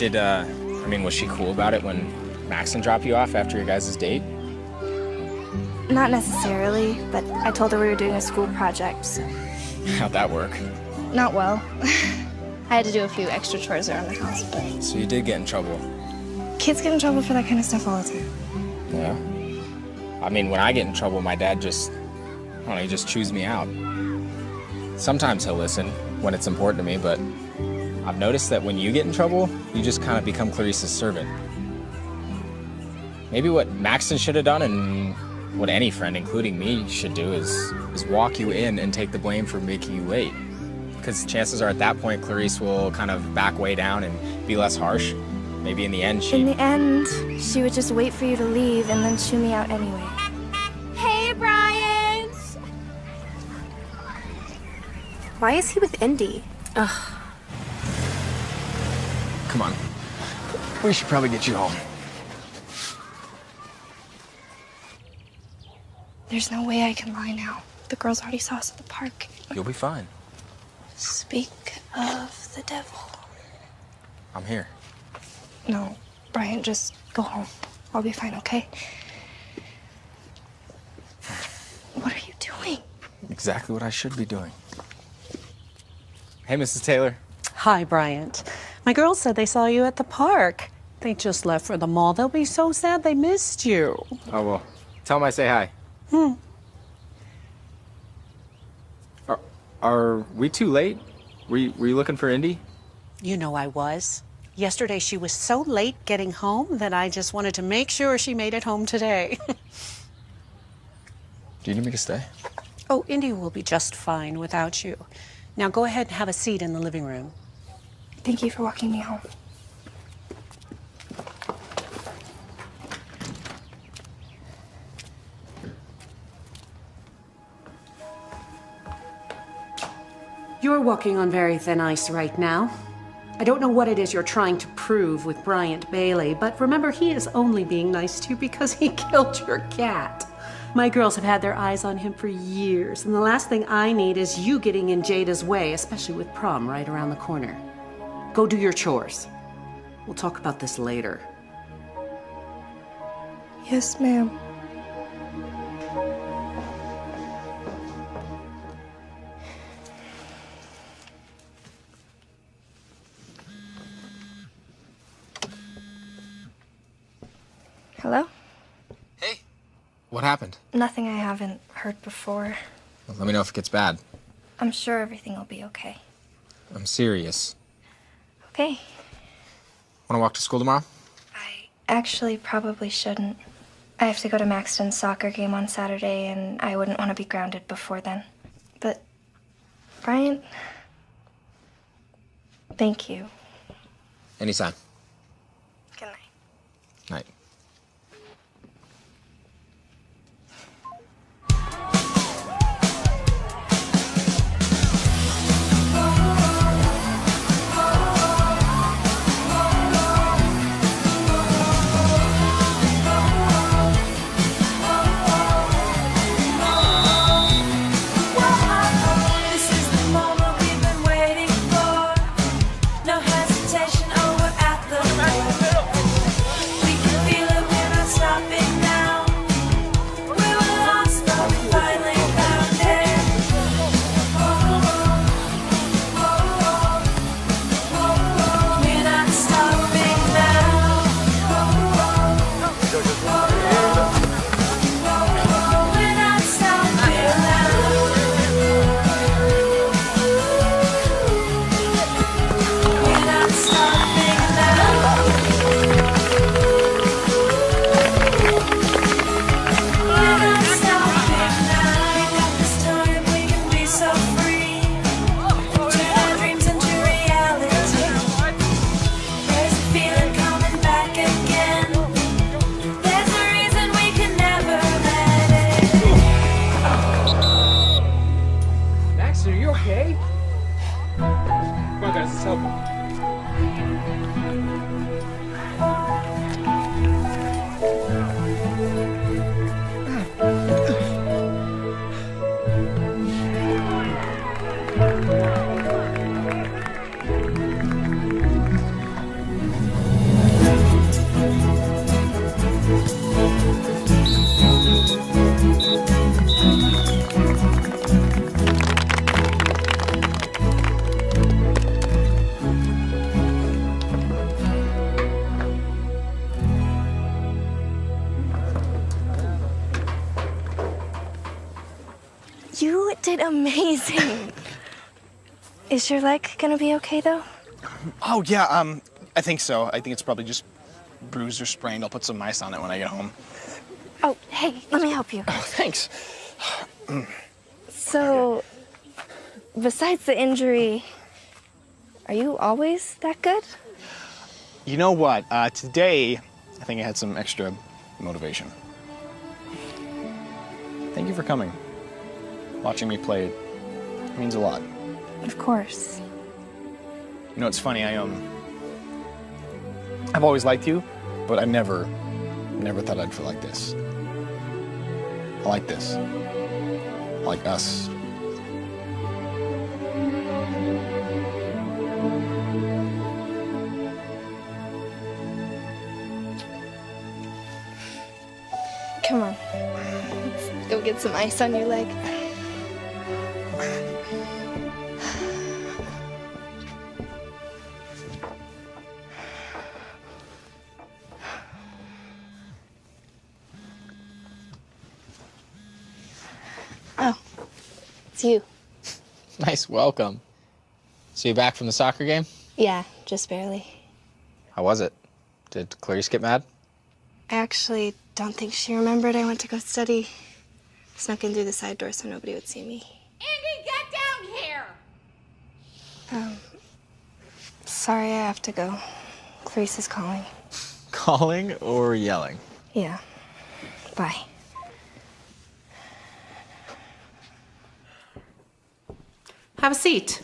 Was she cool about it when Maxon dropped you off after your guys' date?
Not necessarily, but I told her we were doing a school project, so.
How'd that work?
Not well. I had to do a few extra chores around the house, but...
So you did get in trouble?
Kids get in trouble for that kind of stuff all the time.
Yeah? I mean, when I get in trouble, my dad he just chews me out. Sometimes he'll listen when it's important to me, but I've noticed that when you get in trouble, you just kind of become Clarice's servant. Maybe what Maxon should have done, and what any friend, including me, should do is walk you in and take the blame for making you late. because chances are at that point Clarice will kind of back way down and be less harsh. Maybe in the end
In the end, she would just wait for you to leave and then shoo me out anyway.
Hey, Brian! Why is he with Indy? Ugh.
Come on. We should probably get you home.
There's no way I can lie now. The girls already saw us at the park.
You'll be fine.
Speak of the devil.
I'm here.
No, Brian, just go home. I'll be fine, okay? What are you doing?
Exactly what I should be doing. Hey, Mrs. Taylor.
Hi, Bryant. My girls said they saw you at the park. They just left for the mall. They'll be so sad they missed you.
Oh, well, tell them I say hi. Are we too late? Were you looking for Indy?
You know I was. Yesterday she was so late getting home that I just wanted to make sure she made it home today.
Do you need me to stay?
Oh, Indy will be just fine without you. Now go ahead and have a seat in the living room.
Thank you for walking me home.
You're walking on very thin ice right now. I don't know what it is you're trying to prove with Bryant Bailey, but remember, he is only being nice to you because he killed your cat. My girls have had their eyes on him for years, and the last thing I need is you getting in Jada's way, especially with prom right around the corner. Go do your chores. We'll talk about this later.
Yes, ma'am. Hello?
Hey. What happened?
Nothing I haven't heard before.
Well, let me know if it gets bad.
I'm sure everything will be okay.
I'm serious.
Okay.
Want to walk to school tomorrow?
Actually, probably shouldn't. I have to go to Maxton's soccer game on Saturday, and I wouldn't want to be grounded before then. But, Brian, thank you.
Anytime.
Good night.
Night.
You did amazing. Is your leg gonna be okay, though?
Oh, yeah, I think so. I think it's probably just bruised or sprained. I'll put some ice on it when I get home.
Oh, hey, let me help you.
Oh, thanks.
So,
besides the injury, are you always that good?
You know what? Today, I think I had some extra motivation. Thank you for coming. Watching me play, it means a lot.
Of course.
You know, it's funny, I've always liked you, but I never thought I'd feel like this. I like this. I like us.
Come on. Let's go get some ice on your leg. Oh, it's you.
Nice welcome. So you back from the soccer game?
Yeah, just barely.
How was it? Did Clarice get mad?
I actually don't think she remembered I went to go study. Snuck in through the side door so nobody would see me.
Andy, get down here!
Sorry, I have to go. Clarice is calling.
Calling or yelling?
Yeah. Bye.
Have a seat.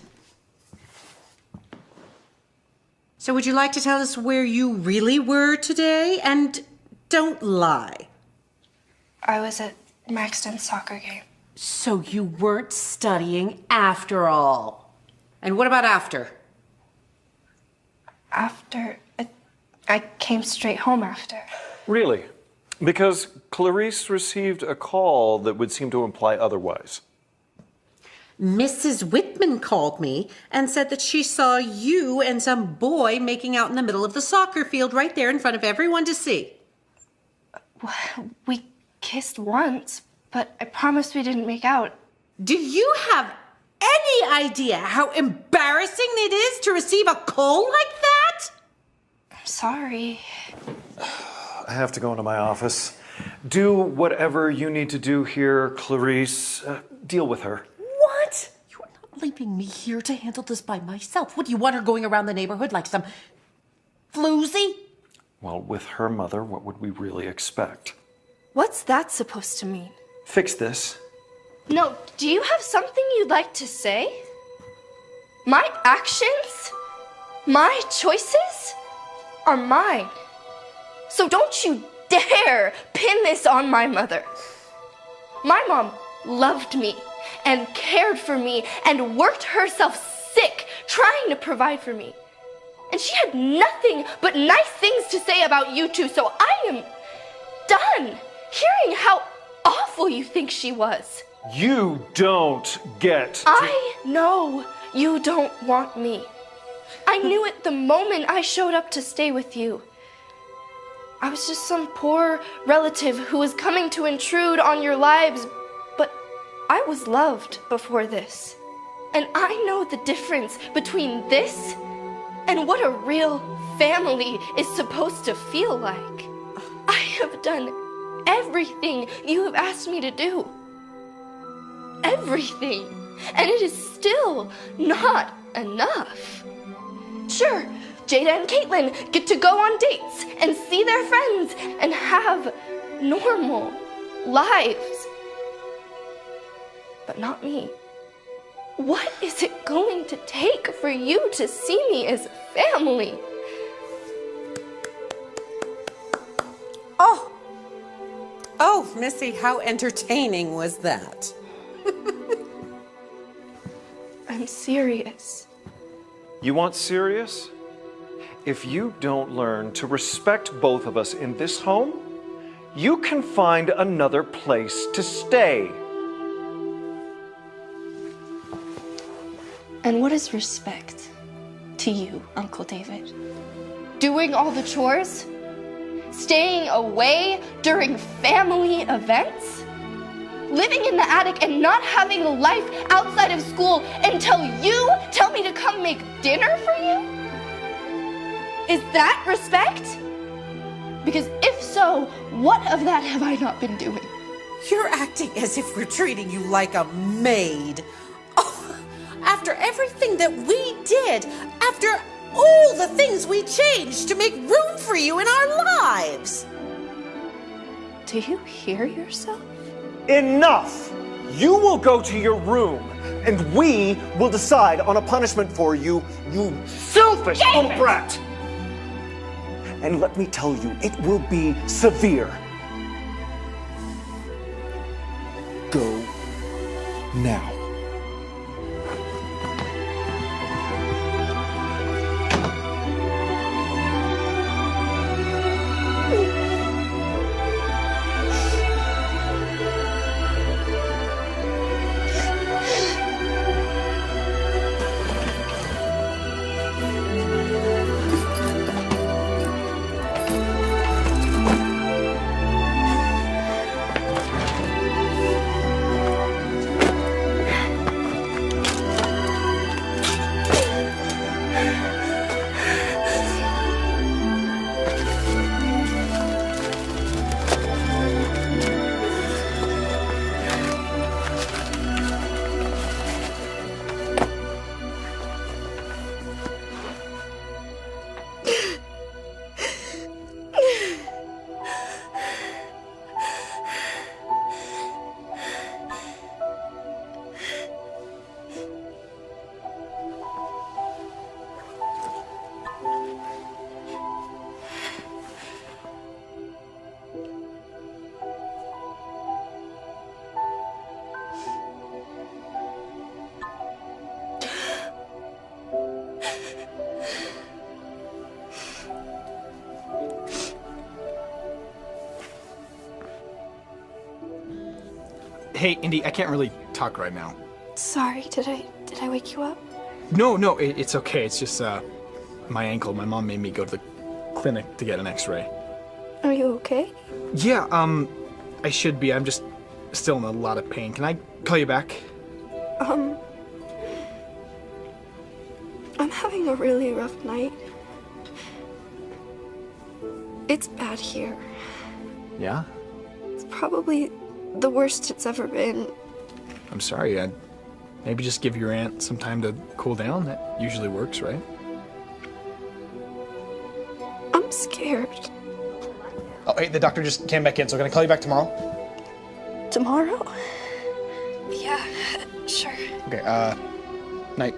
So would you like to tell us where you really were today? And don't lie.
I was at Maxton's soccer game.
So you weren't studying after all. And what about after?
After... I came straight home after.
Really? Because Clarice received a call that would seem to imply otherwise.
Mrs. Whitman called me and said that she saw you and some boy making out in the middle of the soccer field right there in front of everyone to see.
We kissed once, but I promise we didn't make out.
Do you have any idea how embarrassing it is to receive a call like that?
I'm sorry.
I have to go into my office. Do whatever you need to do here, Clarice. Deal with her.
What? You are not leaving me here to handle this by myself. What, do you want her going around the neighborhood like some floozy?
Well, with her mother, what would we really expect?
What's that supposed to mean?
Fix this.
No, do you have something you'd like to say? My actions, my choices are mine. So don't you dare pin this on my mother. My mom loved me and cared for me and worked herself sick trying to provide for me. And she had nothing but nice things to say about you two, so I am done hearing how awful you think she was.
You don't get
I know you don't want me. I knew it the moment I showed up to stay with you. I was just some poor relative who was coming to intrude on your lives, but I was loved before this. And I know the difference between this and what a real family is supposed to feel like. I have done everything you have asked me to do. Everything. And it is still not enough. Sure, Jada and Caitlin get to go on dates and see their friends and have normal lives. But not me. What is it going to take for you to see me as family?
Oh, Missy, how entertaining was that?
I'm serious.
You want serious? If you don't learn to respect both of us in this home, you can find another place to stay.
And what is respect to you, Uncle David? Doing all the chores? Staying away during family events? Living in the attic and not having a life outside of school until you tell me to come make dinner for you? Is that respect? Because if so, what of that have I not been doing?
You're acting as if we're treating you like a maid. Oh, After everything that we did, after all the things we changed to make room for you in our lives.
Do you hear yourself?
Enough! You will go to your room, and we will decide on a punishment for you, you selfish little brat! And let me tell you, it will be severe. Go now.
Hey, Indy, I can't really talk right now.
Sorry, did I wake you up?
No, it's okay. It's just, my ankle. My mom made me go to the clinic to get an x-ray.
Are you okay?
Yeah, I should be. I'm just still in a lot of pain. Can I call you back?
I'm having a really rough night. It's bad here.
Yeah?
It's probably the worst it's ever been.
I'm sorry. I'd maybe just give your aunt some time to cool down. That usually works, right?
I'm scared.
Oh, hey, the doctor just came back in, so can I call you back tomorrow?
Tomorrow? Yeah, sure.
Okay, night.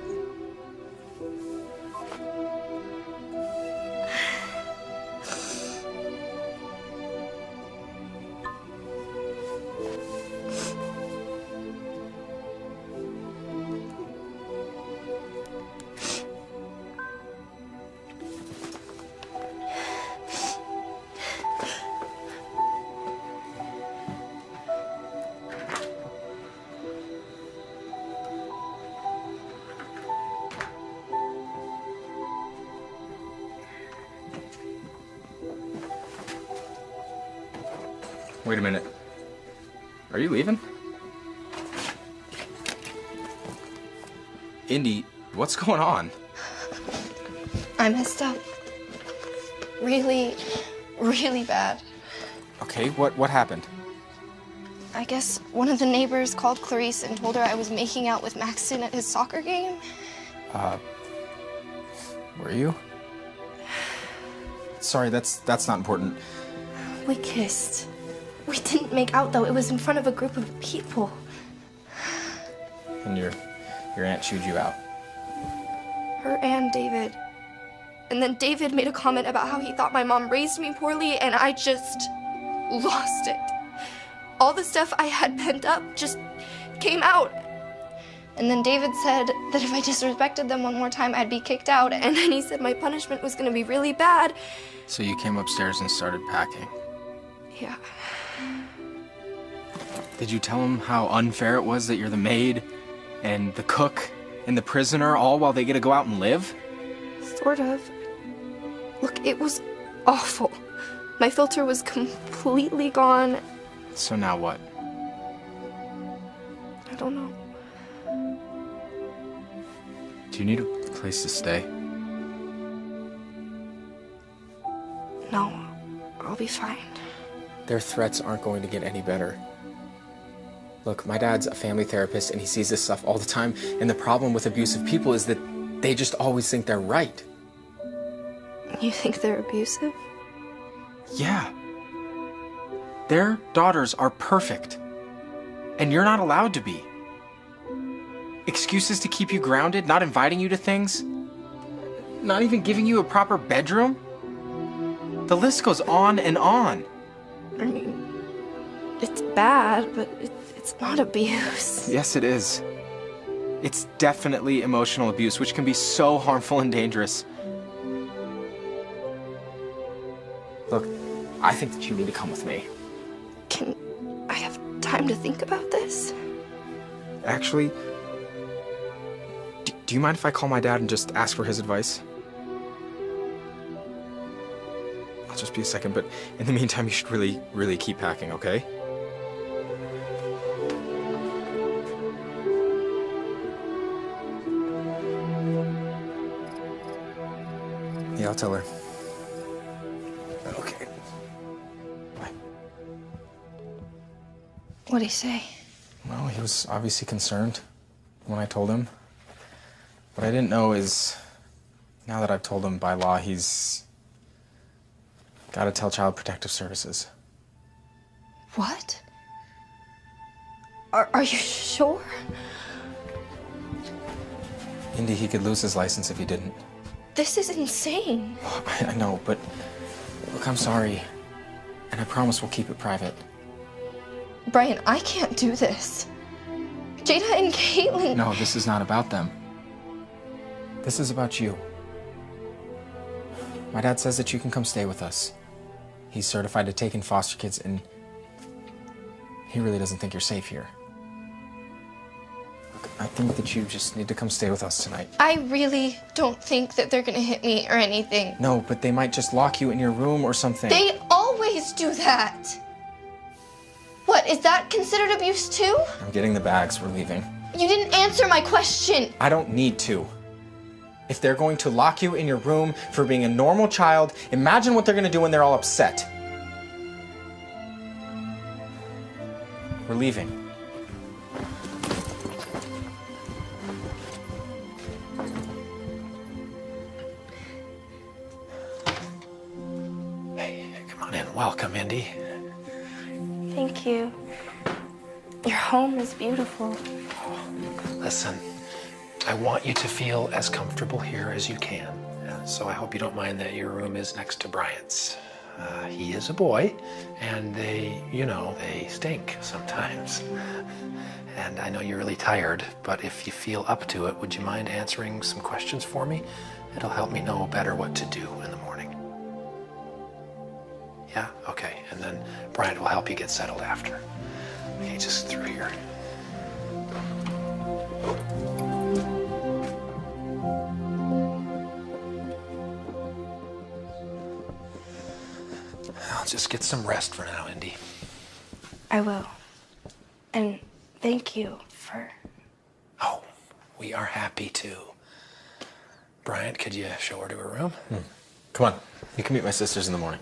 Wait a minute. Are you leaving? Indy, what's going on?
I messed up. Really, really bad.
Okay, what happened?
I guess one of the neighbors called Clarice and told her I was making out with Maxton at his soccer game.
Were you? Sorry, that's not important.
We kissed. We didn't make out, though. It was in front of a group of people.
And your aunt chewed you out.
Her and David. And then David made a comment about how he thought my mom raised me poorly, and I just lost it. All the stuff I had pent up just came out. And then David said that if I disrespected them one more time, I'd be kicked out. And then he said my punishment was going to be really bad.
So you came upstairs and started packing.
Yeah.
Did you tell him how unfair it was that you're the maid and the cook and the prisoner all while they get to go out and live?
Sort of. Look, it was awful. My filter was completely gone.
So now what?
I don't know.
Do you need a place to stay?
No, I'll be fine.
Their threats aren't going to get any better. Look, my dad's a family therapist and he sees this stuff all the time, and the problem with abusive people is that they just always think they're right.
You think they're abusive?
Yeah. Their daughters are perfect, and you're not allowed to be. Excuses to keep you grounded, not inviting you to things, not even giving you a proper bedroom. The list goes on and on.
I mean, it's bad, but it's not abuse.
Yes, it is. It's definitely emotional abuse, which can be so harmful and dangerous. Look, I think that you need to come with me.
Can I have time to think about this?
Actually, do you mind if I call my dad and just ask for his advice? I'll just be a second, but in the meantime, you should really, really keep packing, okay? Yeah, I'll tell her. Okay. Bye.
What'd he say?
Well, he was obviously concerned when I told him. What I didn't know is, now that I've told him by law, he's got to tell Child Protective Services.
What? Are you sure?
Indy, he could lose his license if he didn't.
This is insane.
I know, but look, I'm sorry. And I promise we'll keep it private.
Brian, I can't do this. Jada and Caitlin.
No, this is not about them. This is about you. My dad says that you can come stay with us. He's certified to take in foster kids, and he really doesn't think you're safe here. Look, I think that you just need to come stay with us tonight.
I really don't think that they're gonna hit me or anything.
No, but they might just lock you in your room or something.
They always do that. What, is that considered abuse too?
I'm getting the bags. We're leaving.
You didn't answer my question.
I don't need to. If they're going to lock you in your room for being a normal child, imagine what they're going to do when they're all upset. We're leaving.
Hey, come on in. Welcome, Indy.
Thank you. Your home is beautiful.
Listen, I want you to feel as comfortable here as you can. So I hope you don't mind that your room is next to Bryant's. He is a boy, and they stink sometimes. And I know you're really tired, but if you feel up to it, would you mind answering some questions for me? It'll help me know better what to do in the morning. Yeah? Okay. And then Bryant will help you get settled after. Okay, just through here. I'll just get some rest for now, Indy.
I will. And thank you for...
Oh, we are happy to. Bryant, could you show her to her room?
Come on. You can meet my sisters in the morning.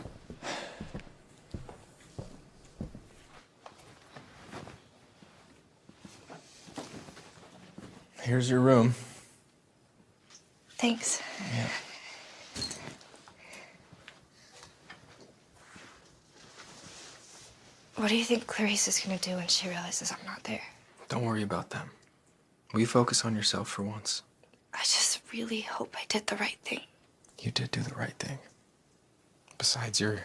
Here's your room.
Thanks.
Yeah.
What do you think Clarice is gonna do when she realizes I'm not there?
Don't worry about them. Will you focus on yourself for once?
I just really hope I did the right thing.
You did do the right thing. Besides, you're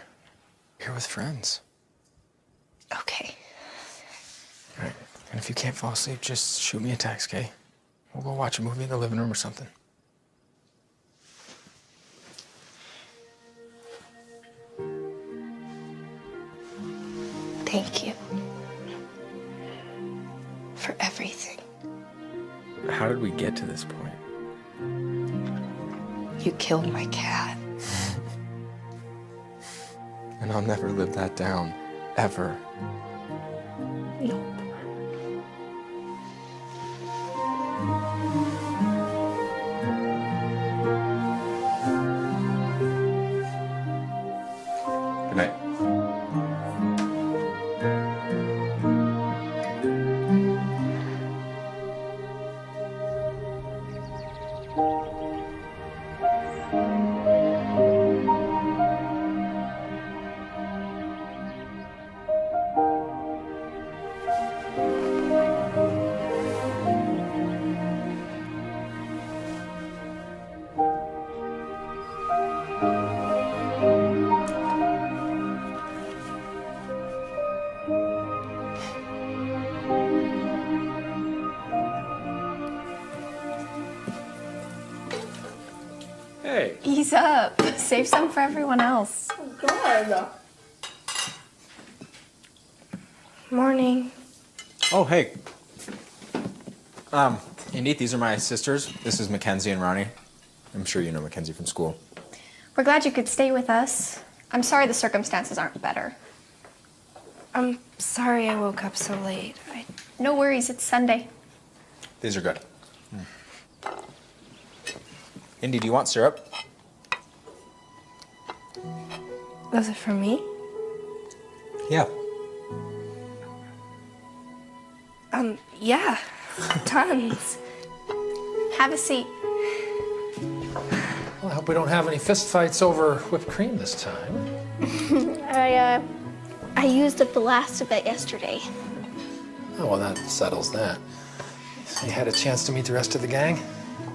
here with friends.
Okay.
All right. And if you can't fall asleep, just shoot me a text, okay? We'll go watch a movie in the living room or something.
Thank you. For everything.
How did we get to this point?
You killed my cat.
And I'll never live that down. Ever.
No.
Good night.
Hey.
Ease up. Save some for everyone else.
Oh, God. Morning.
Oh, hey. Indy, these are my sisters. This is Mackenzie and Ronnie. I'm sure you know Mackenzie from school.
We're glad you could stay with us. I'm sorry the circumstances aren't better.
I'm sorry I woke up so late.
No worries, it's Sunday.
These are good. Indy, do you want syrup?
Was it for me?
Yeah.
Yeah. Tons.
Have a seat.
Well, I hope we don't have any fist fights over whipped cream this time.
I used up the last of it yesterday.
Oh, well, that settles that. So you had a chance to meet the rest of the gang?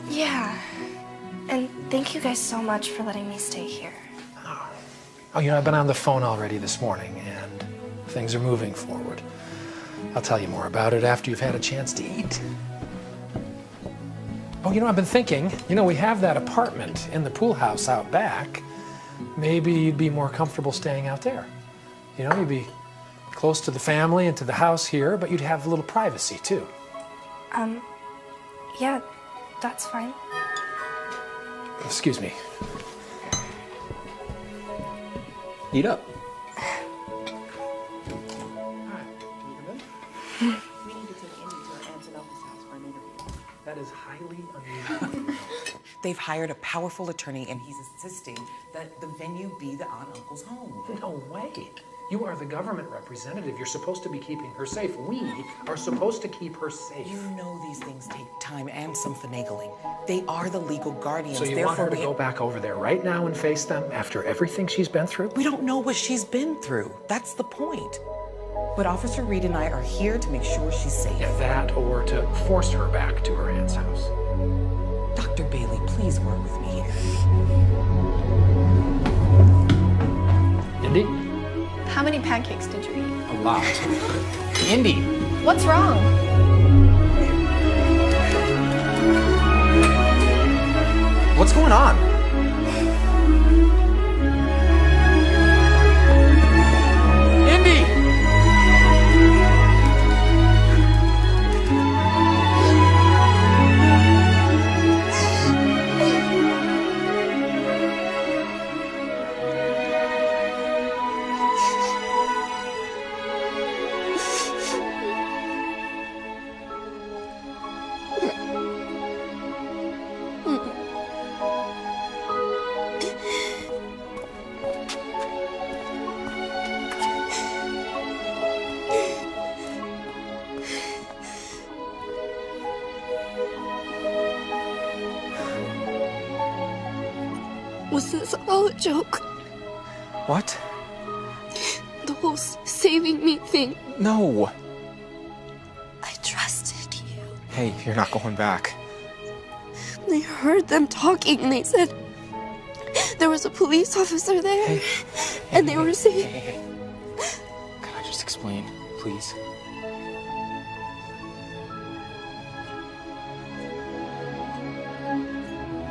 Yeah. And thank you guys so much for letting me stay here.
Oh, you know, I've been on the phone already this morning, and things are moving forward. I'll tell you more about it after you've had a chance to eat. Oh, you know, I've been thinking, you know, we have that apartment in the pool house out back. Maybe you'd be more comfortable staying out there. You know, you'd be close to the family and to the house here, but you'd have a little privacy, too.
Yeah, that's fine.
Excuse me.
Eat up.
That is highly unusual.
They've hired a powerful attorney and he's insisting that the venue be the aunt uncle's home.
No way. You are the government representative. You're supposed to be keeping her safe. We are supposed to keep her safe.
You know these things take time and some finagling. They are the legal guardians.
So you want her to go back over there right now and face them after everything she's been through?
We don't know what she's been through. That's the point. But Officer Reed and I are here to make sure she's safe.
Yeah, that or to force her back to her aunt's house.
Dr. Bailey, please work with me here.
Indy?
How many pancakes did you eat?
A lot. Indy!
What's wrong?
What's going on? Indy!
Was this all a joke?
What?
The whole saving me thing.
No.
I trusted you.
Hey, you're not going back.
I heard them talking and they said there was a police officer there. And they were saying...
Hey. Can I just explain, please?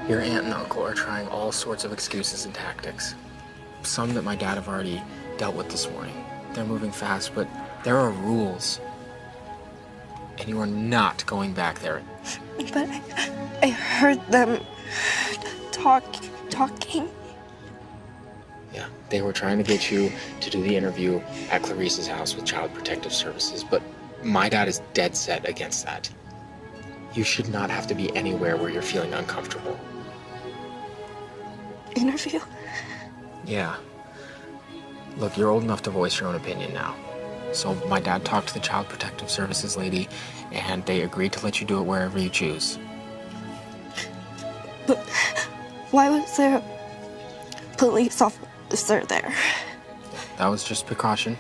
Your aunt and uncle are trying all sorts of excuses and tactics. Some that my dad have already dealt with this morning. They're moving fast, but there are rules. And you are not going back there.
But I heard them talking.
Yeah, they were trying to get you to do the interview at Clarice's house with Child Protective Services, but my dad is dead set against that. You should not have to be anywhere where you're feeling uncomfortable.
Interview?
Yeah. Look, you're old enough to voice your own opinion now. So my dad talked to the Child Protective Services lady, and they agreed to let you do it wherever you choose.
But why was there a police officer there?
That was just precaution.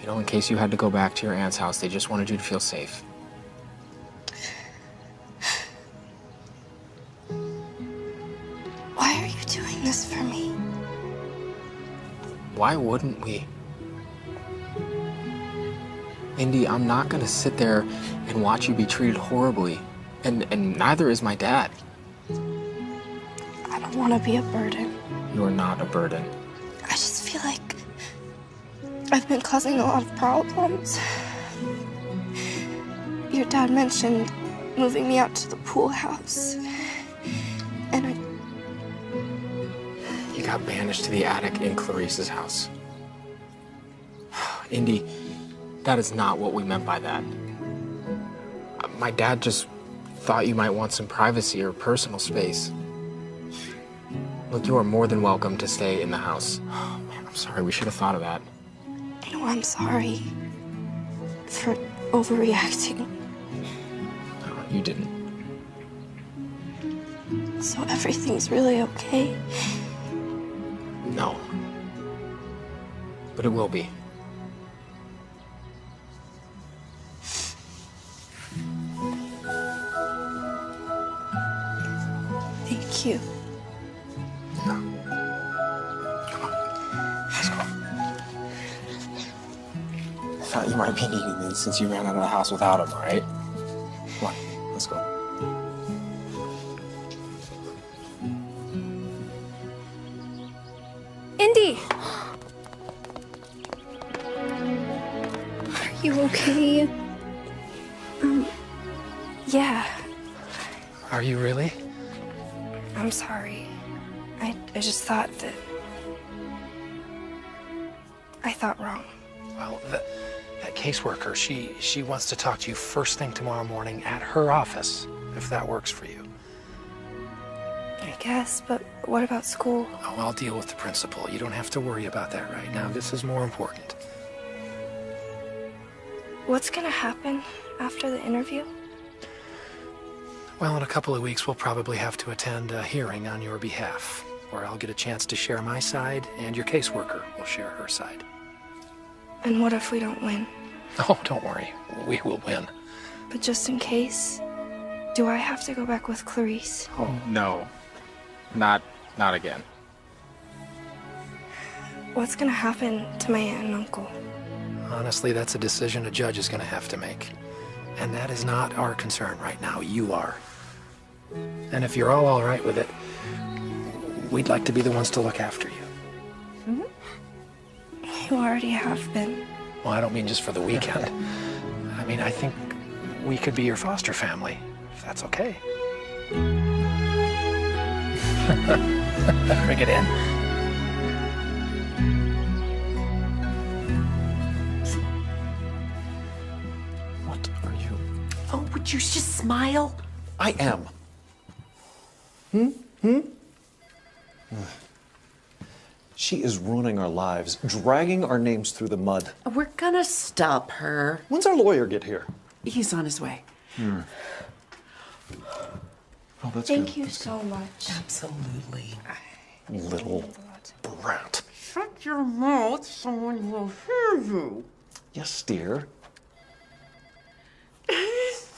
You know, in case you had to go back to your aunt's house, they just wanted you to feel safe.
Why are you doing this for me?
Why wouldn't we? Indy, I'm not gonna sit there and watch you be treated horribly. And neither is my dad.
I don't want to be a burden.
You are not a burden.
I just feel like I've been causing a lot of problems. Your dad mentioned moving me out to the pool house. And
You got banished to the attic in Clarice's house. Indy, that is not what we meant by that. My dad just thought you might want some privacy or personal space. Look, you are more than welcome to stay in the house. Oh, man, I'm sorry. We should have thought of that.
No, I'm sorry for overreacting.
No, you didn't.
So everything's really okay?
No. But it will be.
Thank you.
I thought you might be needing these since you ran out of the house without them, all right? Come on, let's go.
Indy! Are you okay? Yeah.
Are you really?
I'm sorry. I just thought that... I thought wrong.
Well, that caseworker, she wants to talk to you first thing tomorrow morning at her office, if that works for you.
I guess, but what about school?
Oh, I'll deal with the principal. You don't have to worry about that right now. This is more important.
What's gonna happen after the interview?
Well, in a couple of weeks, we'll probably have to attend a hearing on your behalf, where I'll get a chance to share my side, and your caseworker will share her side.
And what if we don't win?
Oh, don't worry. We will win.
But just in case, do I have to go back with Clarice?
Oh, no. Not again.
What's gonna happen to my aunt and uncle?
Honestly, that's a decision a judge is going to have to make. And that is not our concern right now. You are. And if you're all right with it, we'd like to be the ones to look after you.
You already have been.
Well, I don't mean just for the weekend. I mean, I think we could be your foster family, if that's okay. Bring it in.
What are you?
Oh, would you just smile?
I am. She is ruining our lives, dragging our names through the mud.
We're gonna stop her.
When's our lawyer get here?
He's on his way.
Oh, that's
Thank
good.
you so much.
Absolutely.
Little brat.
Shut your mouth, someone will hear you.
Yes, dear.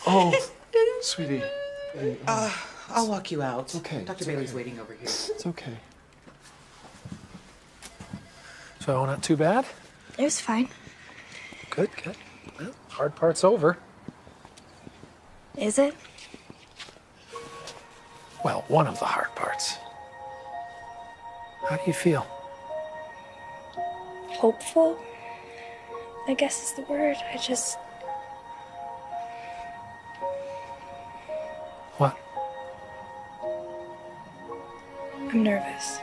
Oh, sweetie.
I'll walk you out.
It's okay.
Dr. Bailey's waiting over here.
It's okay.
So, not too bad?
It was fine.
Good, good. Well, hard part's over.
Is it?
Well, one of the hard parts. How do you feel?
Hopeful, I guess is the word.
What?
I'm nervous.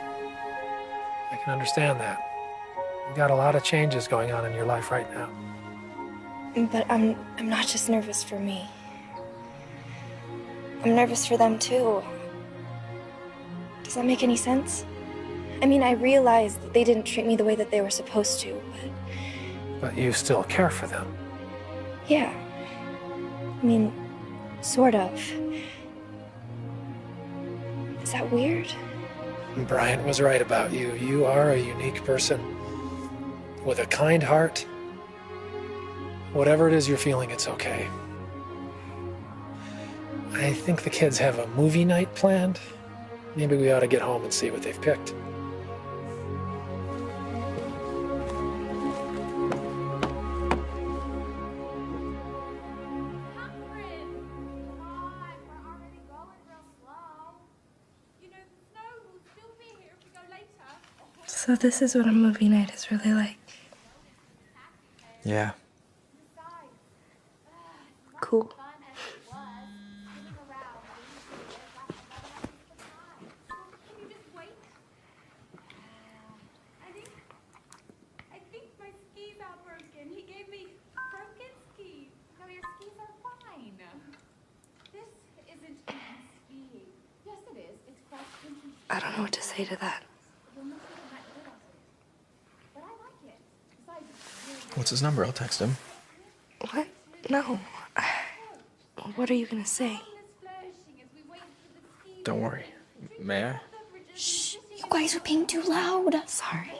I can understand that. You've got a lot of changes going on in your life right now.
But I'm not just nervous for me. I'm nervous for them too. Does that make any sense? I mean, I realize that they didn't treat me the way that they were supposed to, but...
But you still care for them.
Yeah. I mean, sort of. Is that weird?
Bryant was right about you. You are a unique person with a kind heart. Whatever it is you're feeling, it's okay. I think the kids have a movie night planned. Maybe we ought to get home and see what they've picked.
So this is what a movie night is really like.
Yeah.
Cool. I don't know what to say to that.
What's his number? I'll text him.
What? No. What are you gonna say?
Don't worry. May I?
Shh. You guys are being too loud. Sorry.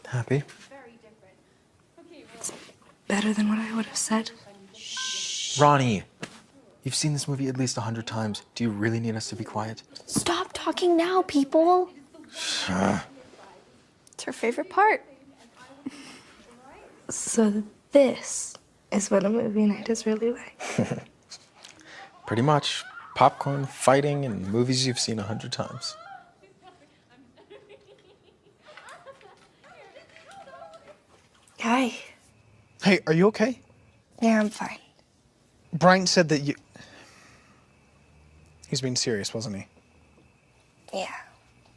Happy?
It's better than what I would have said.
Ronnie, you've seen this movie at least 100 times. Do you really need us to be quiet?
Stop talking now, people. It's her favorite part. So this is what a movie night is really like.
Pretty much. Popcorn, fighting, and movies you've seen 100 times.
Hi.
Hey, are you okay?
Yeah, I'm fine.
Brian said that you... He's being serious, wasn't he?
Yeah.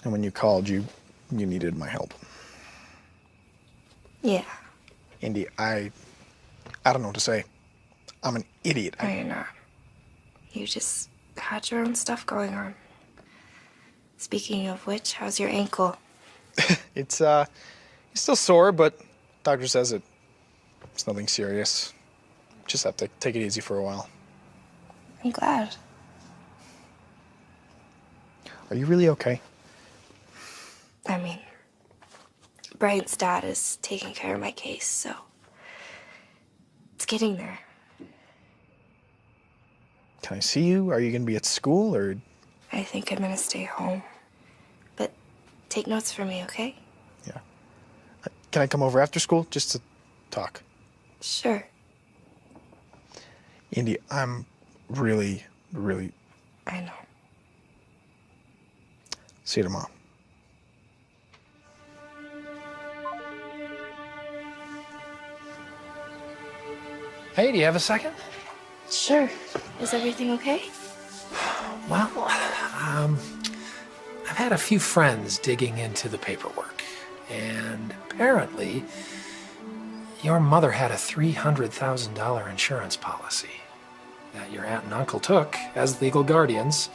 And when you called, you needed my help.
Yeah.
Indy, I don't know what to say. I'm an idiot.
No, you're not. You just had your own stuff going on. Speaking of which, how's your ankle?
It's still sore, but doctor says it's nothing serious. Just have to take it easy for a while.
I'm glad.
Are you really okay?
I mean, Brian's dad is taking care of my case, so it's getting there.
Can I see you? Are you going to be at school, or...?
I think I'm gonna stay home. But take notes for me, okay?
Yeah. Can I come over after school just to talk?
Sure.
Indy, I'm really, really...
I know.
See you tomorrow.
Hey, do you have a second?
Sure. Is everything okay?
Well, I've had a few friends digging into the paperwork, and apparently your mother had a $300,000 insurance policy that your aunt and uncle took as legal guardians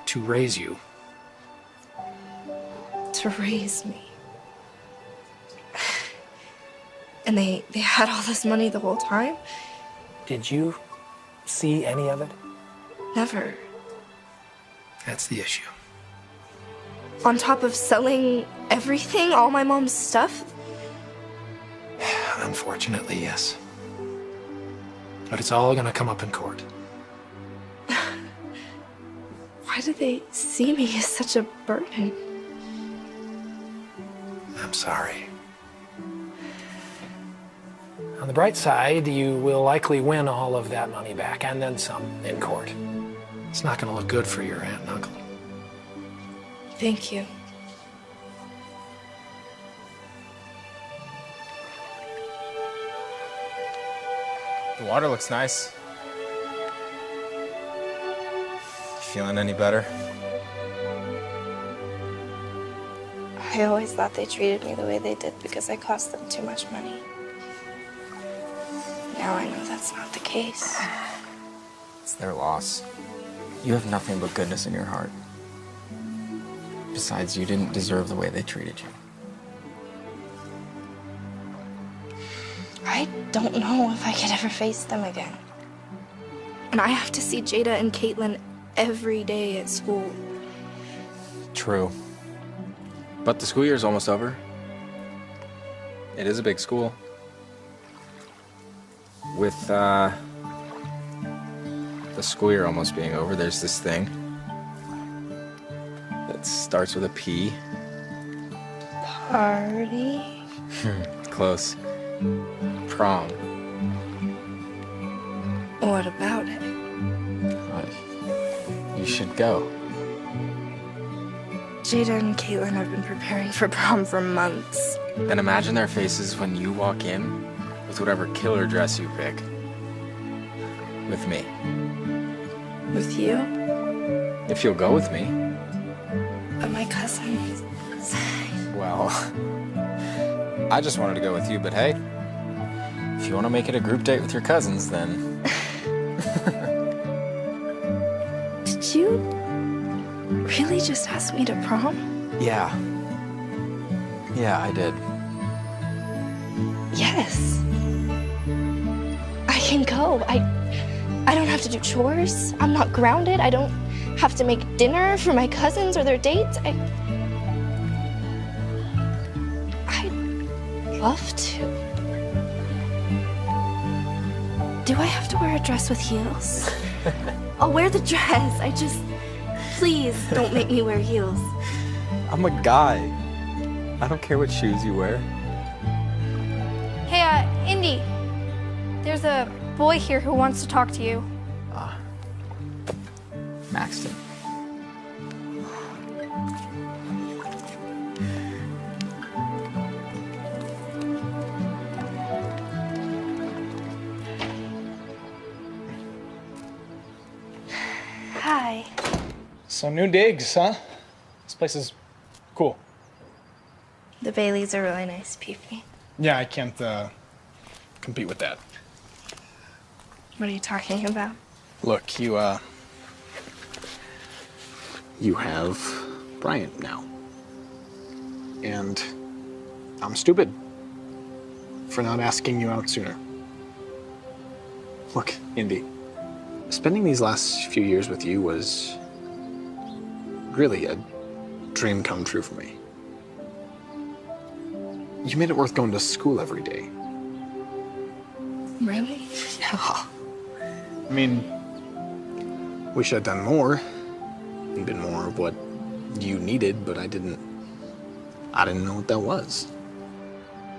to raise you.
To raise me. And they had all this money the whole time?
Did you see any of it?
Never.
That's the issue.
On top of selling everything, all my mom's stuff?
Unfortunately, yes. But it's all gonna come up in court.
Why do they see me as such a burden?
I'm sorry. On the bright side, you will likely win all of that money back, and then some, in court. It's not gonna look good for your aunt and uncle.
Thank you.
The water looks nice. Feeling any better?
I always thought they treated me the way they did because I cost them too much money. Now I know that's not the case.
It's their loss. You have nothing but goodness in your heart. Besides, you didn't deserve the way they treated you.
I don't know if I could ever face them again. And I have to see Jada and Caitlin every day at school.
True. But the school year's almost over. It is a big school. With, the school year almost being over, there's this thing that starts with a P.
Party?
Close. Prom.
What about it?
You should go.
Jada and Caitlin have been preparing for prom for months.
And imagine their faces when you walk in with whatever killer dress you pick. With me.
With you?
If you'll go with me.
But my cousins.
Well, I just wanted to go with you, but hey, if you want to make it a group date with your cousins, then...
Did you really just ask me to prom?
Yeah. Yeah, I did.
Yes. I can go. I don't have to do chores. I'm not grounded. I don't have to make dinner for my cousins or their dates. I'd love to. Do I have to wear a dress with heels? I'll wear the dress. Please don't make me wear heels.
I'm a guy. I don't care what shoes you wear.
Hey, Indy. There's a boy here who wants to talk to you.
Maxton.
Hi.
So new digs, huh? This place is cool.
The Baileys are really nice people.
Yeah, I can't compete with that.
What are you talking about?
Look, you have Bryant now. And I'm stupid for not asking you out sooner. Look, Indy, spending these last few years with you was really a dream come true for me. You made it worth going to school every day.
Really?
Yeah. I mean, wish I'd done more and been more of what you needed, but I didn't know what that was.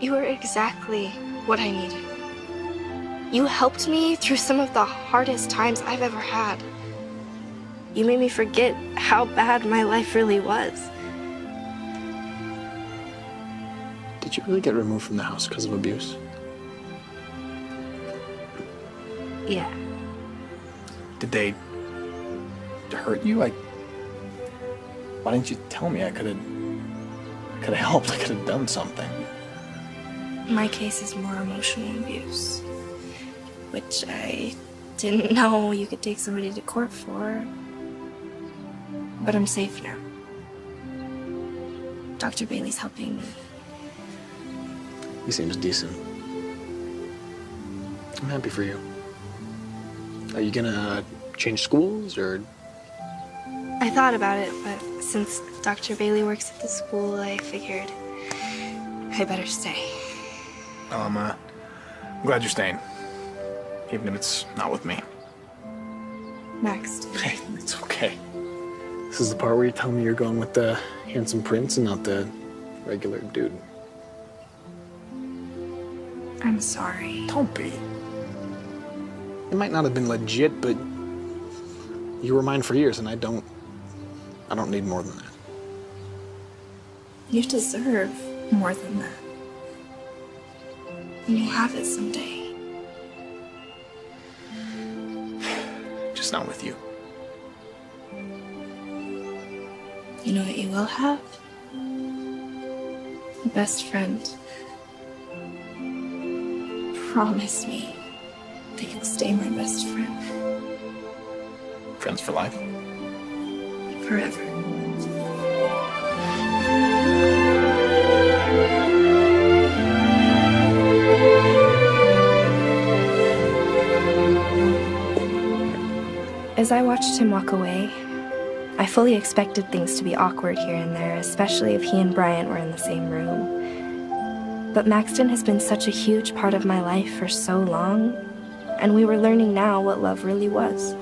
You were exactly what I needed. You helped me through some of the hardest times I've ever had. You made me forget how bad my life really was.
Did you really get removed from the house because of abuse?
Yeah.
Did they hurt you? Why didn't you tell me? I could have helped. I could have done something.
My case is more emotional abuse, which I didn't know you could take somebody to court for. But I'm safe now. Dr. Bailey's helping me.
He seems decent. I'm happy for you. Are you gonna change schools, or?
I thought about it, but since Dr. Bailey works at the school, I figured I better stay.
Well, I'm glad you're staying, even if it's not with me.
Next.
Hey, it's okay. This is the part where you tell me you're going with the handsome prince and not the regular dude.
I'm sorry.
Don't be. It might not have been legit, but you were mine for years, and I don't need more than that.
You deserve more than that. And you'll have it someday.
Just not with you.
You know what you will have? A best friend. Promise me that you'll stay my best friend.
Friends for life?
Forever.
As I watched him walk away, I fully expected things to be awkward here and there, especially if he and Bryant were in the same room. But Maxton has been such a huge part of my life for so long, and we were learning now what love really was.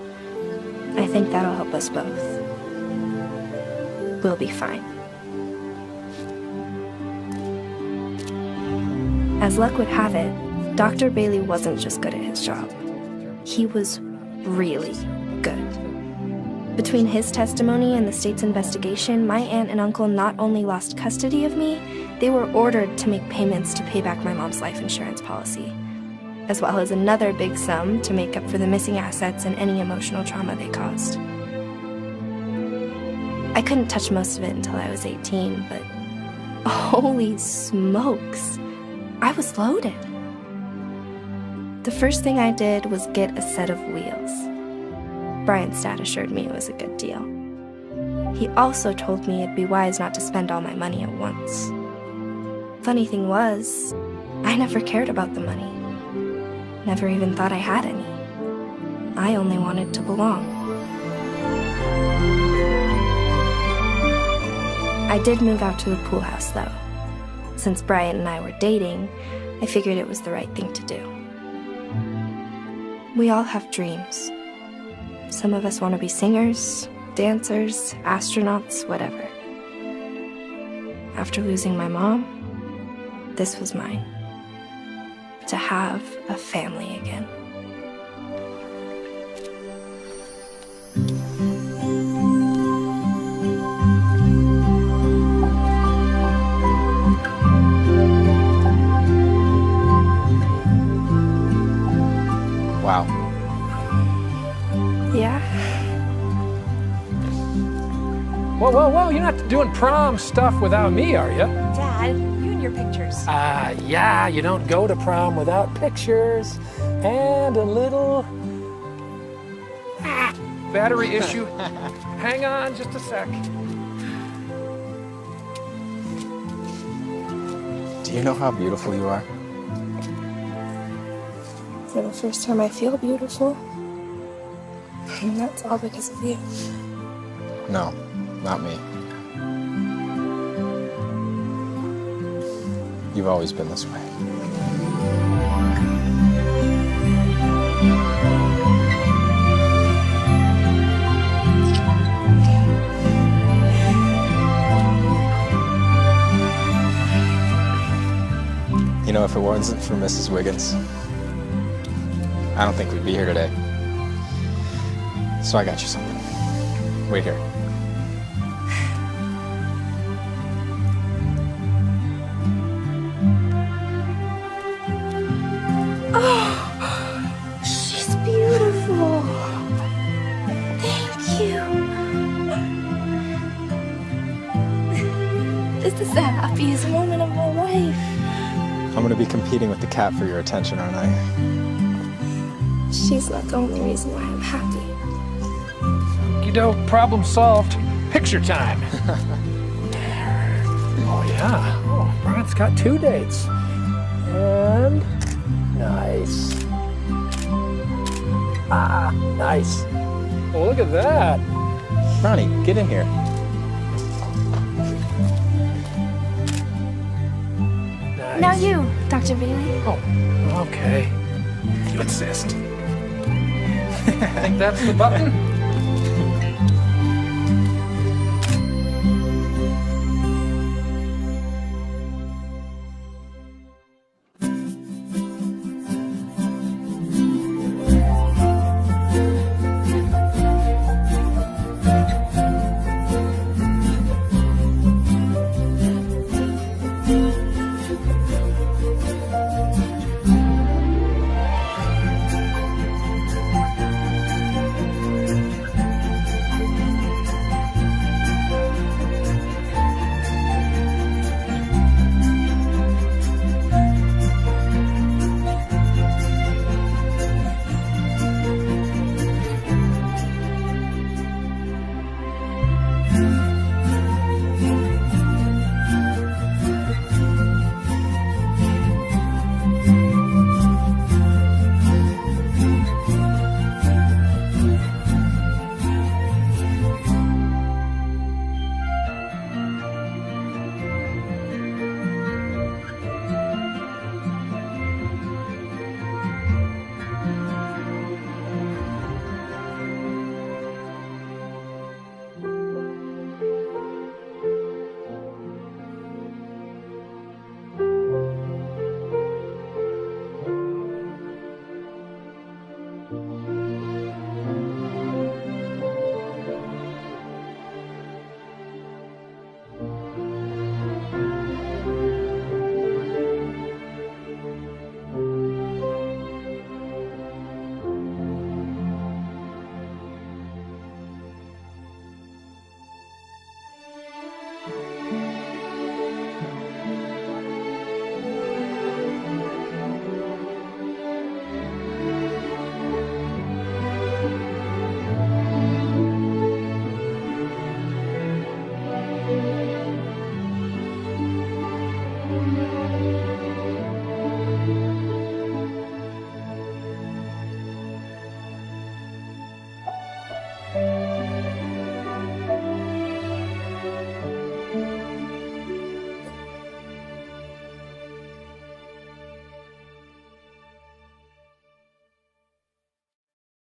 I think that'll help us both. We'll be fine. As luck would have it, Dr. Bailey wasn't just good at his job. He was really good. Between his testimony and the state's investigation, my aunt and uncle not only lost custody of me, they were ordered to make payments to pay back my mom's life insurance policy, as well as another big sum to make up for the missing assets and any emotional trauma they caused. I couldn't touch most of it until I was 18, but holy smokes, I was loaded. The first thing I did was get a set of wheels. Bryant's dad assured me it was a good deal. He also told me it'd be wise not to spend all my money at once. Funny thing was, I never cared about the money. Never even thought I had any. I only wanted to belong. I did move out to the pool house, though. Since Bryant and I were dating, I figured it was the right thing to do. We all have dreams. Some of us want to be singers, dancers, astronauts, whatever. After losing my mom, this was mine. To have a family again.
Wow.
Yeah?
Whoa, whoa, whoa, you're not doing prom stuff without me, are you?
Dad, you and your pictures.
Yeah, you don't go to prom without pictures and a little battery issue. Hang on just a sec.
Do you know how beautiful you are?
For the first time I feel beautiful. And that's all because of you.
No, not me. You've always been this way. You know, if it wasn't for Mrs. Wiggins, I don't think we'd be here today. So I got you something. Wait here.
Oh, she's beautiful. Thank you. This is the happiest moment of my life.
I'm gonna be competing with the cat for your attention, aren't I?
She's not the only reason why I'm happy.
Problem solved. Picture time. Oh, yeah. Oh, Bryant's got 2 dates. And nice. Nice. Oh, look at that.
Ronnie, get in here.
Nice.
Now you, Dr. Bailey.
Oh, okay. You insist. Think that's the button?